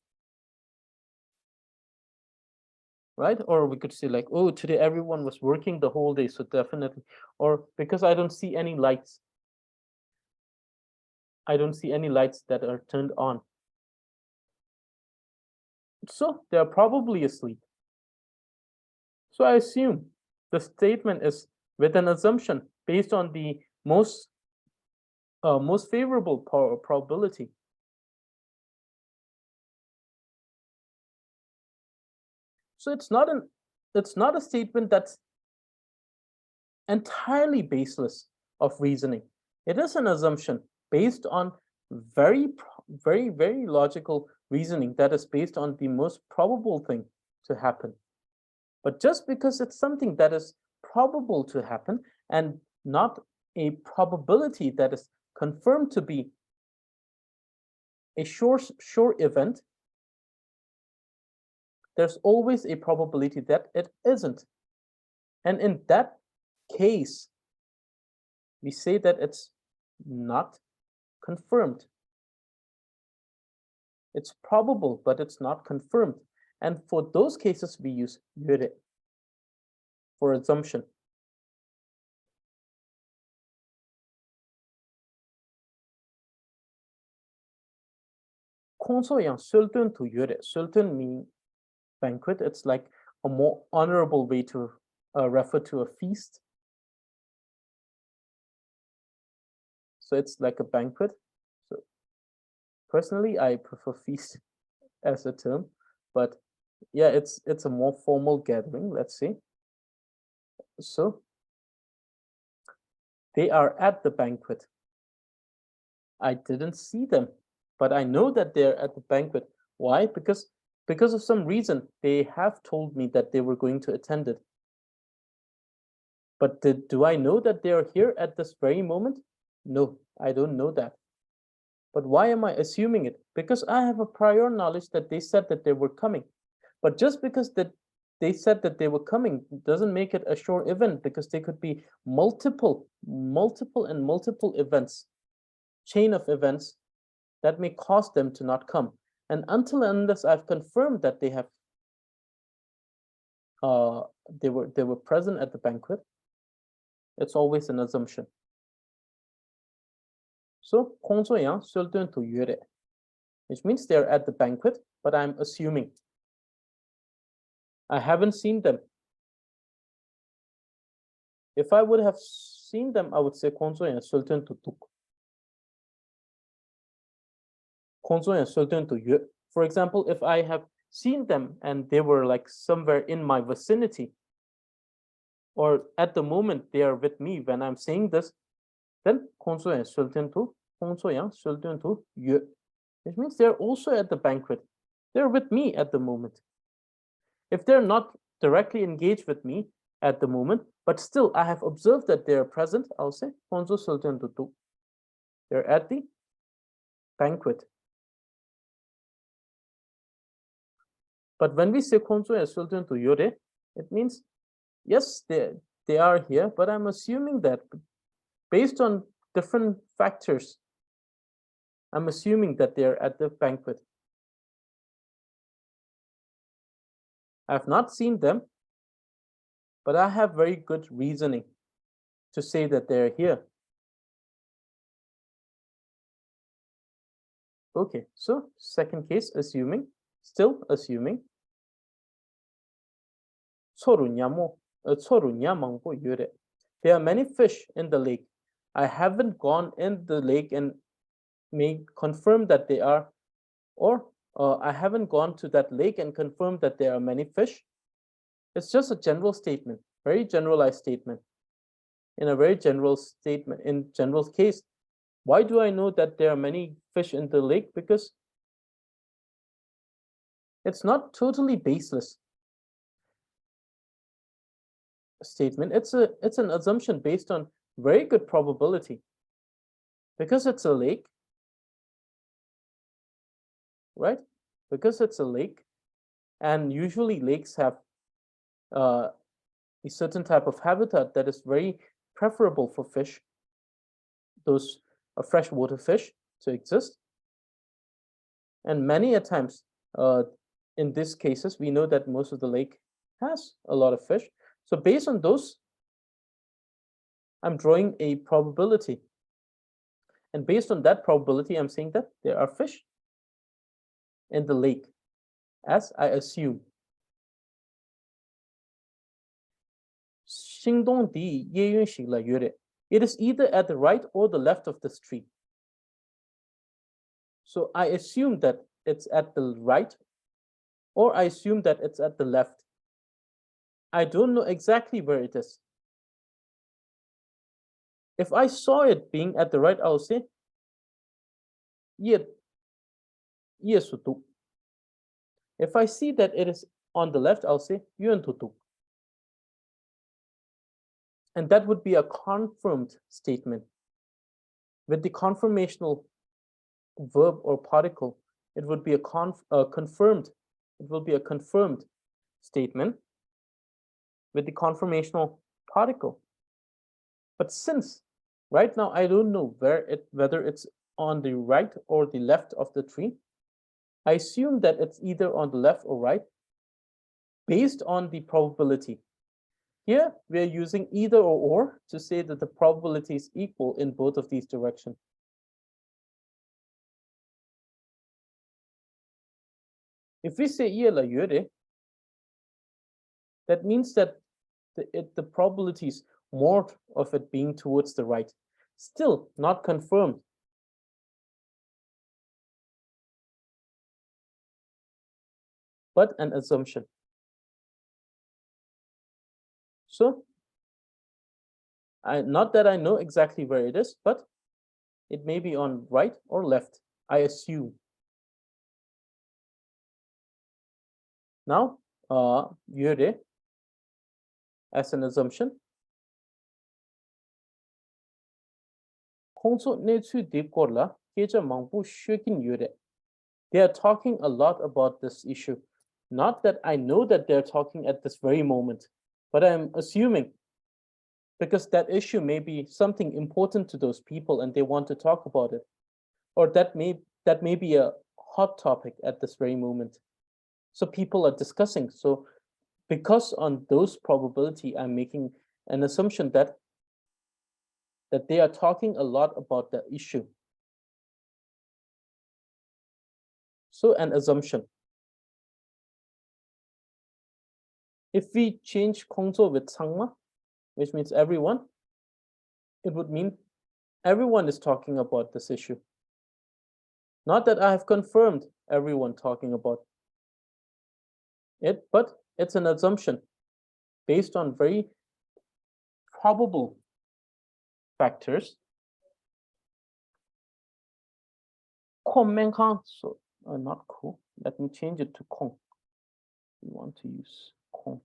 Right? Or we could say like, oh, today everyone was working the whole day, so definitely. Or because I don't see any lights. I don't see any lights that are turned on. So they're probably asleep. So I assume the statement is with an assumption based on the most favorable probability. So it's not a statement that's entirely baseless of reasoning. It is an assumption based on very logical reasoning that is based on the most probable thing to happen. But just because it's something that is probable to happen and not a probability that is confirmed to be a sure event, there's always a probability that it isn't. And in that case, we say that it's not confirmed. It's probable, but it's not confirmed. And for those cases, we use göre for assumption. Konsoyan sultan to göre. Sultan mean banquet. It's like a more honorable way to refer to a feast. So it's like a banquet. So personally, I prefer feast as a term, but yeah, it's a more formal gathering, let's say. So they are at the banquet. I didn't see them, but I know that they're at the banquet. Why? Because of some reason they have told me that they were going to attend it. But do I know that they are here at this very moment? No, I don't know that. But why am I assuming it? Because I have a prior knowledge that they said that they were coming. But just because that they said that they were coming doesn't make it a sure event, because they could be multiple events, chain of events that may cause them to not come. And until and unless I've confirmed that they have they were present at the banquet, it's always an assumption. So 평소에 sultan to göre, which means they're at the banquet, but I'm assuming. I haven't seen them. If I would have seen them, I would say konsoya sultan to tuk. Konsoya sultan to yu. For example, if I have seen them and they were like somewhere in my vicinity, or at the moment they are with me when I'm saying this, then konsoya sultan to yu. Which means they're also at the banquet. They're with me at the moment. If they're not directly engaged with me at the moment, but still I have observed that they're present, I'll say konso sultan to tu. They're at the banquet. But when we say konso sultan to yore, it means yes, they are here, but I'm assuming that based on different factors, I'm assuming that they're at the banquet. I've not seen them, but I have very good reasoning to say that they're here. Okay, so second case, still assuming. There are many fish in the lake. I haven't gone in the lake and may confirm that they are, or I haven't gone to that lake and confirmed that there are many fish. It's just a general statement, very generalized statement. In a very general statement, in general case, why do I know that there are many fish in the lake? Because it's not totally baseless statement. It's an assumption based on very good probability. Because it's a lake, right? Because it's a lake, and usually lakes have a certain type of habitat that is very preferable for fish, those freshwater fish to exist. And many a times, in these cases, we know that most of the lake has a lot of fish. So based on those, I'm drawing a probability. And based on that probability, I'm saying that there are fish in the lake, as I assume. It is either at the right or the left of the street. So I assume that it's at the right, or I assume that it's at the left. I don't know exactly where it is. If I saw it being at the right, I'll say, yes. If I see that it is on the left, I'll say, and that would be a confirmed statement. With the confirmational verb or particle, it would be a confirmed. It will be a confirmed statement with the confirmational particle. But since right now I don't know whether it's on the right or the left of the tree, I assume that it's either on the left or right based on the probability. Here we are using either or to say that the probability is equal in both of these directions. If we say la yure, that means that the probabilities more of it being towards the right. Still not confirmed. But an assumption. So not that I know exactly where it is, but it may be on right or left, I assume. Now, yure as an assumption. They are talking a lot about this issue. Not that I know that they're talking at this very moment, but I'm assuming because that issue may be something important to those people and they want to talk about it. Or that may be a hot topic at this very moment. So people are discussing. So because on those probability, I'm making an assumption that they are talking a lot about the issue. So an assumption. If we change Kongzo with Sangma, which means everyone, it would mean everyone is talking about this issue. Not that I have confirmed everyone talking about it, but it's an assumption based on very probable factors. So not cool. Let me change it to Kong. We want to use Kong.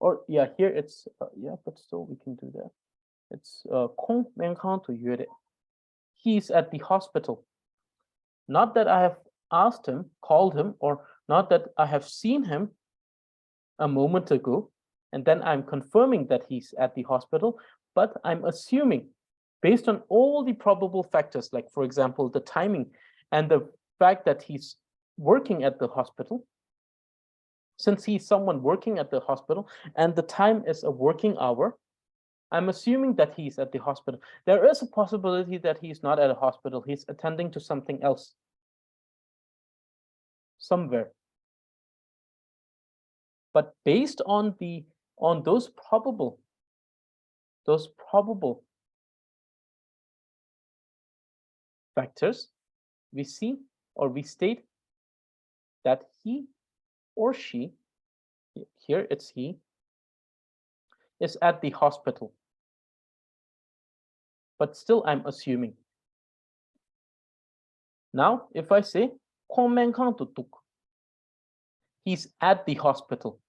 Or yeah, here it's yeah, but still we can do that. It's Kong Menkang to Yue. He's at the hospital. Not that I have asked him, called him, or not that I have seen him a moment ago, and then I'm confirming that he's at the hospital, but I'm assuming based on all the probable factors, like for example, the timing and the fact that he's working at the hospital, since he's someone working at the hospital and the time is a working hour, I'm assuming that he's at the hospital. There is a possibility that he's not at a hospital. He's attending to something else somewhere. But based on those probable factors, we see or we state that he or she, here it's he, is at the hospital. But still I'm assuming. Now, if I say he's at the hospital.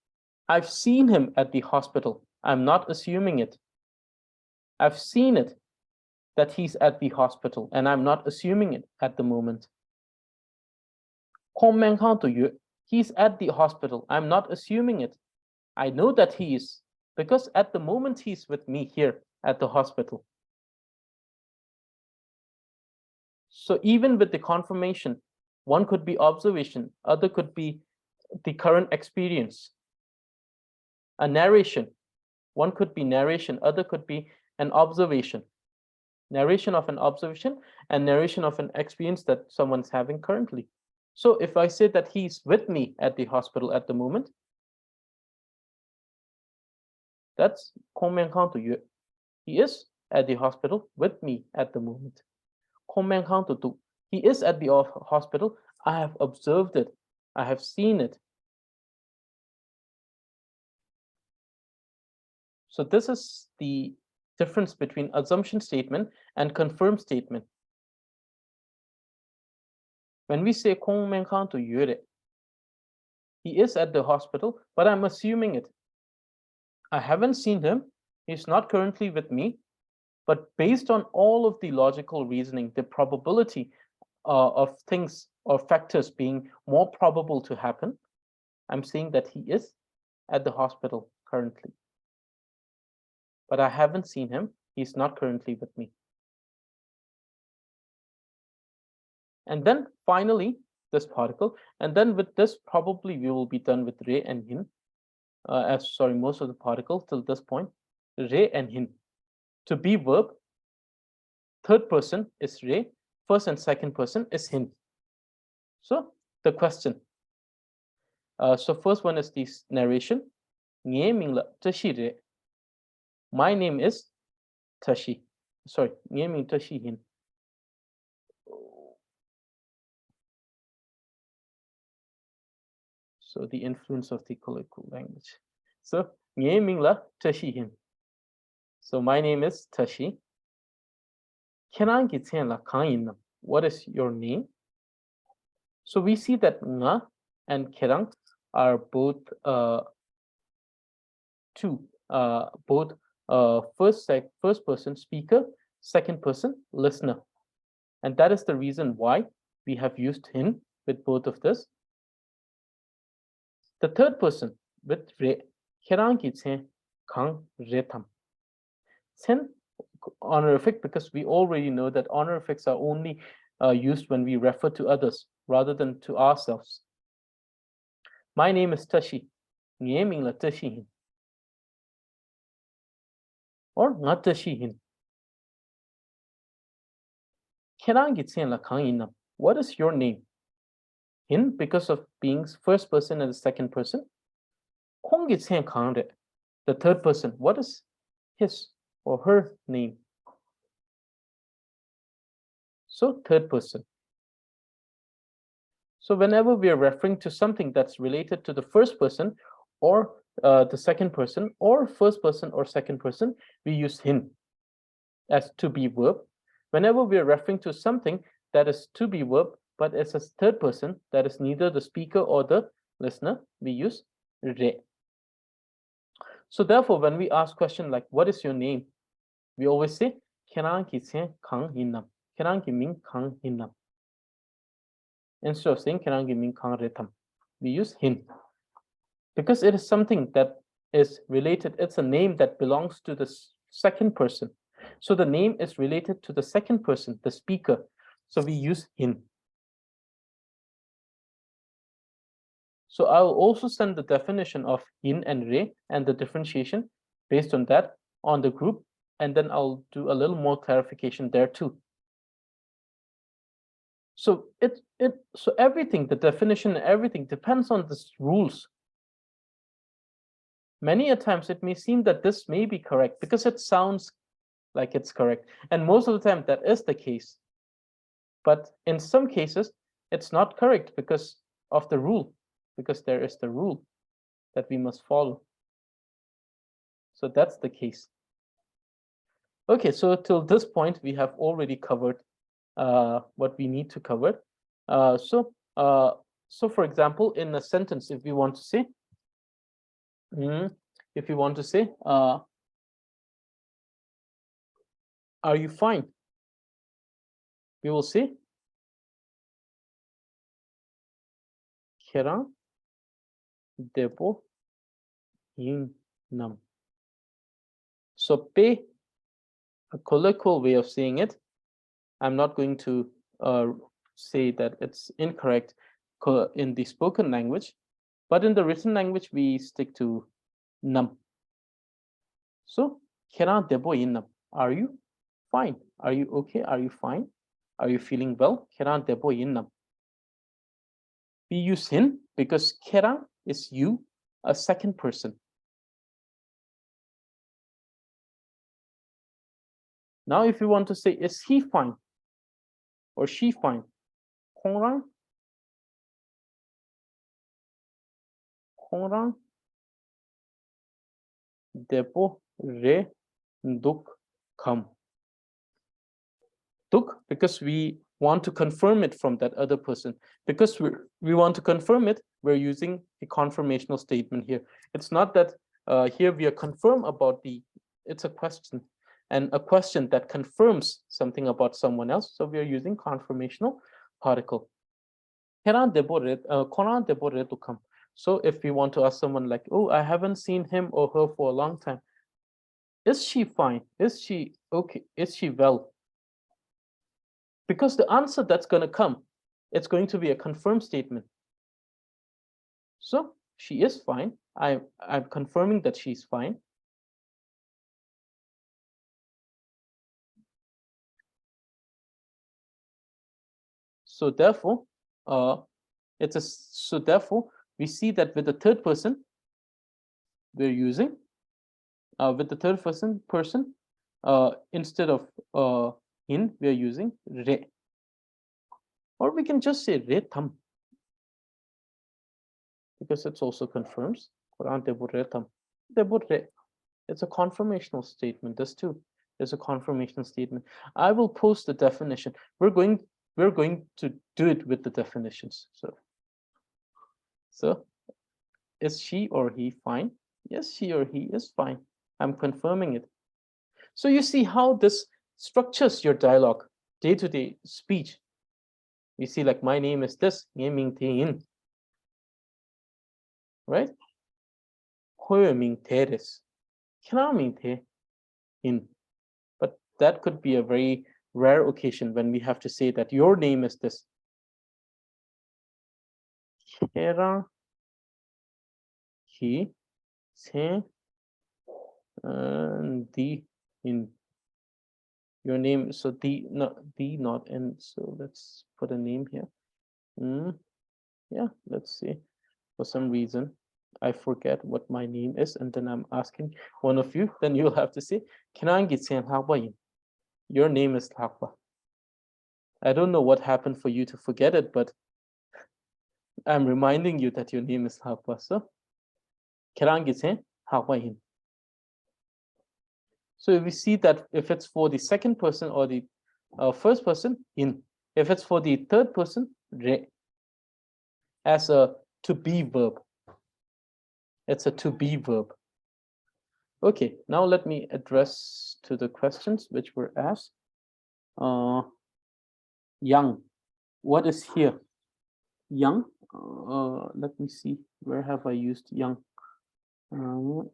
I've seen him at the hospital. I'm not assuming it. I've seen it that he's at the hospital, and I'm not assuming it at the moment. He's at the hospital. I'm not assuming it. I know that he is, because at the moment he's with me here at the hospital. So even with the confirmation, one could be observation, other could be the current experience. A narration, one could be narration, other could be an observation. Narration of an observation and narration of an experience that someone's having currently. So if I say that he's with me at the hospital at the moment, that's he is at the hospital with me at the moment. He is at the hospital. I have observed it. I have seen it. So this is the difference between assumption statement and confirmed statement. When we say he is at the hospital, but I'm assuming it. I haven't seen him. He's not currently with me. But based on all of the logical reasoning, the probability of things or factors being more probable to happen, I'm saying that he is at the hospital currently. But I haven't seen him. He's not currently with me. And then finally, this particle. And then with this, probably we will be done with re and hin. Most of the particle till this point. Re and hin. To be verb, third person is re, first and second person is hin. So the question. So first one is this narration. My name is Tashi. Sorry, Tashi hin. So the influence of the colloquial language. So Tashi hin. So my name is Tashi. What is your name? So we see that nga and kerang are both first person speaker, second person listener. And that is the reason why we have used hin with both of this. The third person with re, kerang kang retam. Sen honorific, because we already know that honorifics are only used when we refer to others rather than to ourselves. My name is Tashi. Tashi. Or not Tashi. What is your name? Hin, because of being first person and the second person. The third person, what is his? or her name. So third person. So whenever we are referring to something that's related to the first person or the second person or first person or second person, we use hin as to be verb. Whenever we are referring to something that is to be verb, but it's a third person, that is neither the speaker or the listener, we use re. So therefore, when we ask question like, what is your name? We always say, Kerangi se kang hinam. Kerangi min kang hinam. Instead of saying Kerangi min kang retam, we use hin. Because it is something that is related, it's a name that belongs to the second person. So the name is related to the second person, the speaker. So we use hin. So I'll also send the definition of hin and re and the differentiation based on that on the group, and then I'll do a little more clarification there too. So so everything, the definition, everything depends on the rules. Many a times it may seem that this may be correct because it sounds like it's correct, and most of the time that is the case. But in some cases, it's not correct because of the rule, because there is the rule that we must follow. So that's the case. Okay, so till this point, we have already covered what we need to cover. So for example, in a sentence, if we want to say, are you fine? We will say, Kerang depo yin nam. So pe, a colloquial way of saying it. I'm not going to say that it's incorrect in the spoken language, but in the written language, we stick to nam. So, Kerang depo yin nam. Are you fine? Are you okay? Are you fine? Are you feeling well? Kerang depo yin nam. We use hin because Kerang is you, a second person. Now, if you want to say, is he fine or she fine? Kongrang depo re duk kam. Duk, because we want to confirm it from that other person. Because we want to confirm it, we're using a confirmational statement here. It's not that here we are confirm about it's a question, and a question that confirms something about someone else. So we are using confirmational particle. So if we want to ask someone like, oh, I haven't seen him or her for a long time. Is she fine? Is she okay? Is she well? Because the answer that's going to come, it's going to be a confirmed statement. So she is fine. I'm confirming that she's fine. So therefore, therefore we see that with the third person, we're using with the third person instead of in, we're using re. Or we can just say re tham, because it also confirms. It's a confirmational statement. This too is a confirmational statement. I will post the definition. We're going to do it with the definitions. So is she or he fine? Yes, she or he is fine. I'm confirming it. So you see how this structures your dialogue, day-to-day speech. You see, like, my name is this, right? But that could be a very rare occasion when we have to say that your name is this. Your name, so not n, so let's put a name here. Yeah, let's see. For some reason I forget what my name is, and then I'm asking one of you, then you'll have to say, your name is Lakwa. I don't know what happened for you to forget it, but I'm reminding you that your name is Lakwa. So, so we see that if it's for the second person or the first person, in. If it's for the third person, re. As a to be verb. It's a to be verb. Okay, now let me address to the questions which were asked. Young, what is here? Young, let me see, where have I used young? Young.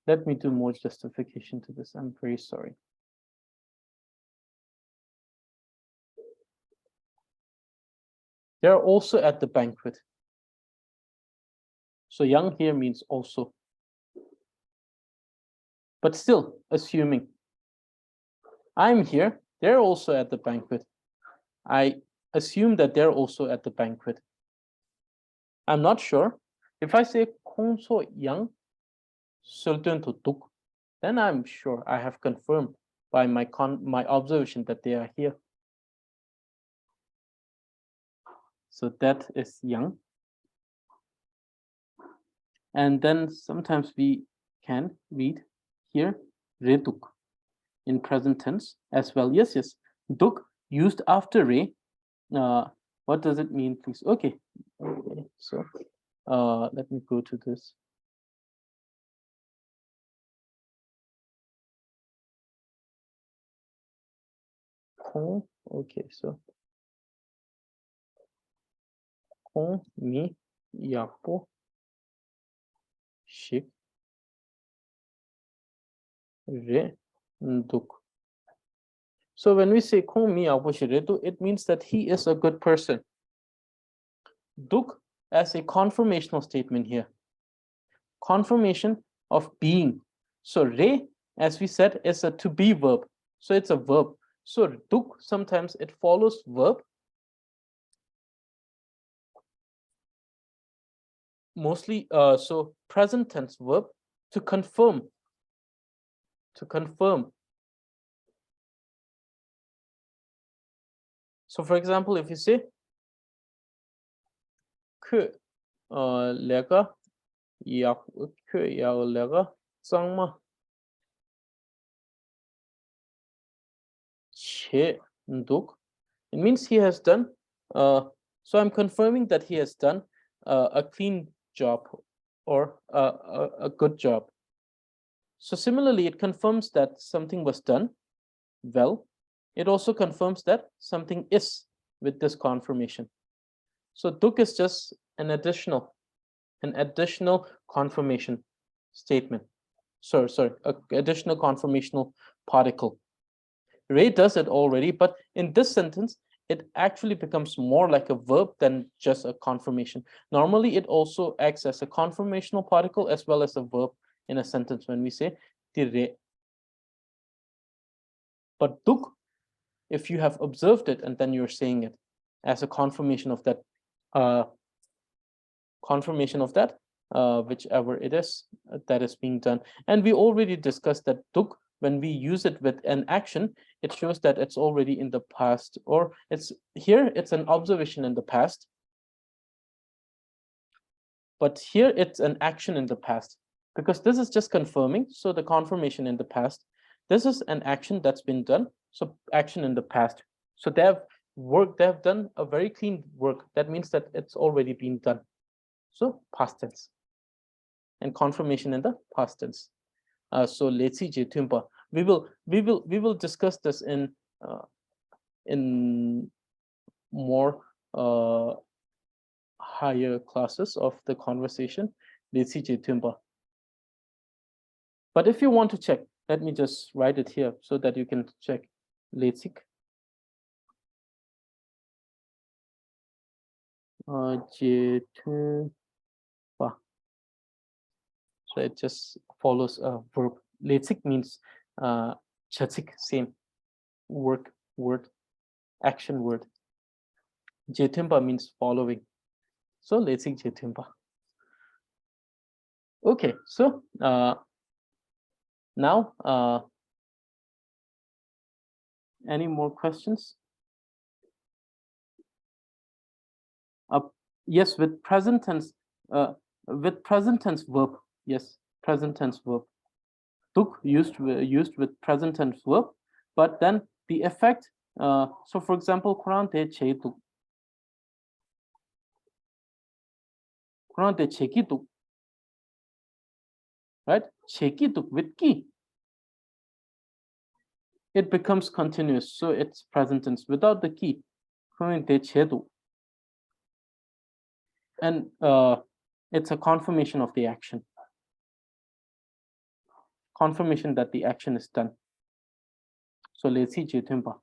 Let me do more justification to this. I'm very sorry. They're also at the banquet. So young here means also. But still, assuming I'm here, they're also at the banquet. I assume that they're also at the banquet. I'm not sure. If I say Kongso Yang, then I'm sure I have confirmed by my observation that they are here. So that is Yang. And then sometimes we can read here Reduk in present tense as well. Yes. Duk used after Re. What does it mean, please? Okay. So let me go to this. Okay, so Kong mi yapo shik re duk. So when we say Kong mi yapo shik re duk, it means that he is a good person. Duk as a confirmational statement here. Confirmation of being. So re, as we said, is a to be verb. So it's a verb. So duk, sometimes it follows verb. Mostly, so present tense verb to confirm. To confirm. So for example, if you say, 그, 내가 내가 짱마 duk. It means he has done. So I'm confirming that he has done a clean job or a good job. So similarly, it confirms that something was done well. It also confirms that something is with this confirmation. So duk is just an additional confirmation statement. Sorry, additional confirmational particle. Ray does it already, but in this sentence, it actually becomes more like a verb than just a confirmation. Normally, it also acts as a confirmational particle as well as a verb in a sentence when we say tire. But duk, if you have observed it and then you're saying it as a confirmation of that, whichever it is that is being done. And we already discussed that duk, when we use it with an action, it shows that it's already in the past, or it's an observation in the past. But here it's an action in the past, because this is just confirming. So the confirmation in the past, this is an action that's been done. So action in the past. So they have done a very clean work. That means that it's already been done. So past tense. And confirmation in the past tense. So let's see, Tumpa. We will discuss this in more higher classes of the conversation. Let's see, Tumpa. But if you want to check, let me just write it here so that you can check. Let's see. So it just follows a verb. Lezik means chatik, same work, word, action word. Jetimba means following. So lezik jetimba. Okay, so now any more questions? Yes, with present tense verb. Yes, present tense verb. Took used with present tense verb, but then the effect. So, for example, Quran te chetu. Quran te chekitu. Right? Chekitu with ki. It becomes continuous, so it's present tense without the ki. Quran te chetu. And it's a confirmation of the action. Confirmation that the action is done. So lesi jetumpa.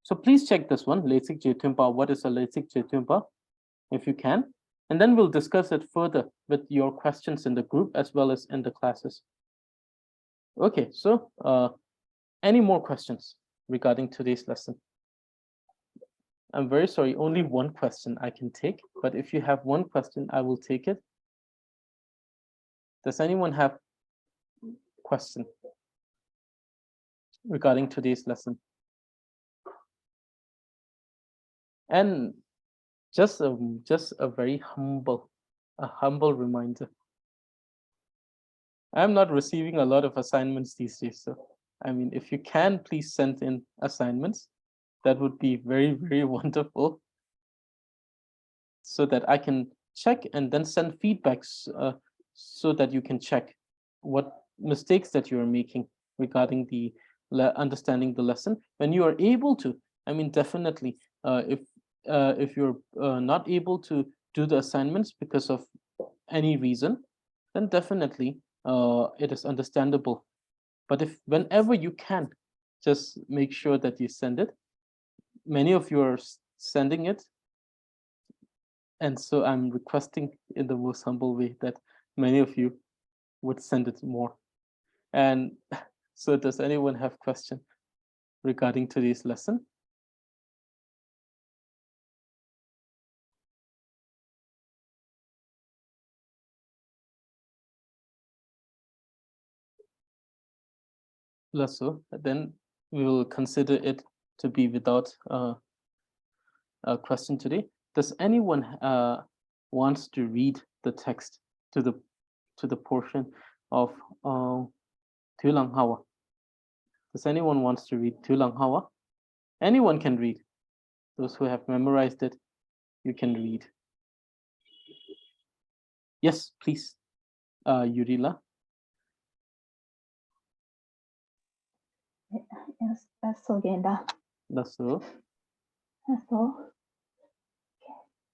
So please check this one, letsik jetumpa. What is a letsik jetumpa, if you can? And then we'll discuss it further with your questions in the group as well as in the classes. Okay, so any more questions regarding today's lesson? I'm very sorry, only one question I can take, but if you have one question, I will take it. Does anyone have question regarding today's lesson? And just a very humble reminder. I'm not receiving a lot of assignments these days, so I mean, if you can, please send in assignments. That would be very, very wonderful, so that I can check and then send feedbacks, so that you can check what mistakes that you are making regarding the understanding the lesson. When you are able to, I mean, definitely, if you're not able to do the assignments because of any reason, then definitely it is understandable. But if whenever you can, just make sure that you send it. Many of you are sending it, and so I'm requesting in the most humble way that many of you would send it more. And so does anyone have question regarding today's lesson? So then we will consider it to be without a question today. Does anyone wants to read the text to the portion of Tulang Hawa? Does anyone wants to read Tulang Hawa? Anyone can read. Those who have memorized it, you can read. Yes, please, Yurila. Yes, that's so genda. That's so. So,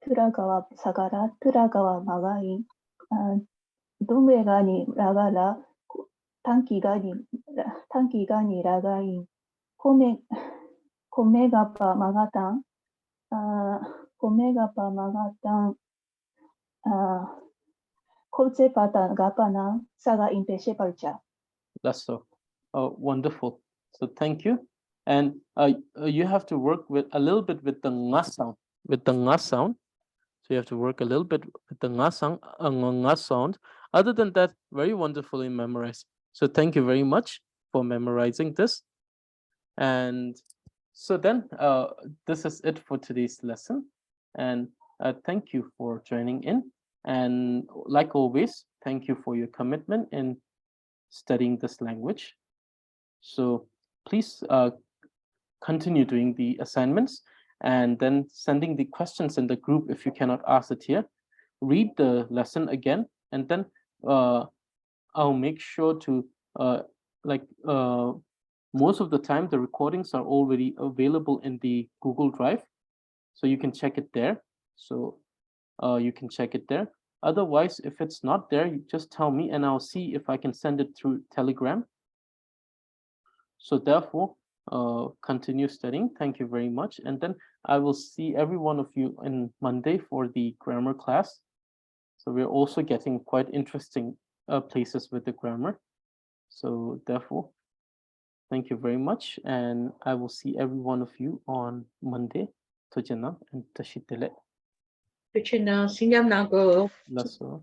Turagawa Sagara, Turagawa Magain, Dumegani Ragala, Tankigani Ragain, Komegapa Magatan, Komegapa Magatan, Kolzepata Gapana, Saga Inteshe Palcha. That's so. Wonderful. So thank you. And you have to work with a little bit with the nga sound. With the nga sound. So you have to work a little bit with the nga sound. Other than that, very wonderfully memorized. So thank you very much for memorizing this. And so then this is it for today's lesson. And thank you for joining in. And like always, thank you for your commitment in studying this language. So please continue doing the assignments and then sending the questions in the group if you cannot ask it here. Read the lesson again, and then I'll make sure to most of the time the recordings are already available in the Google Drive, so you can check it there. So you can check it there. Otherwise, if it's not there, you just tell me and I'll see if I can send it through Telegram. So therefore, continue studying. Thank you very much. And then I will see every one of you on Monday for the grammar class. So we're also getting quite interesting places with the grammar. So therefore, thank you very much, and I will see every one of you on Monday. Tojana and Tashitele. Kuchina, sinyam nago. Lasso.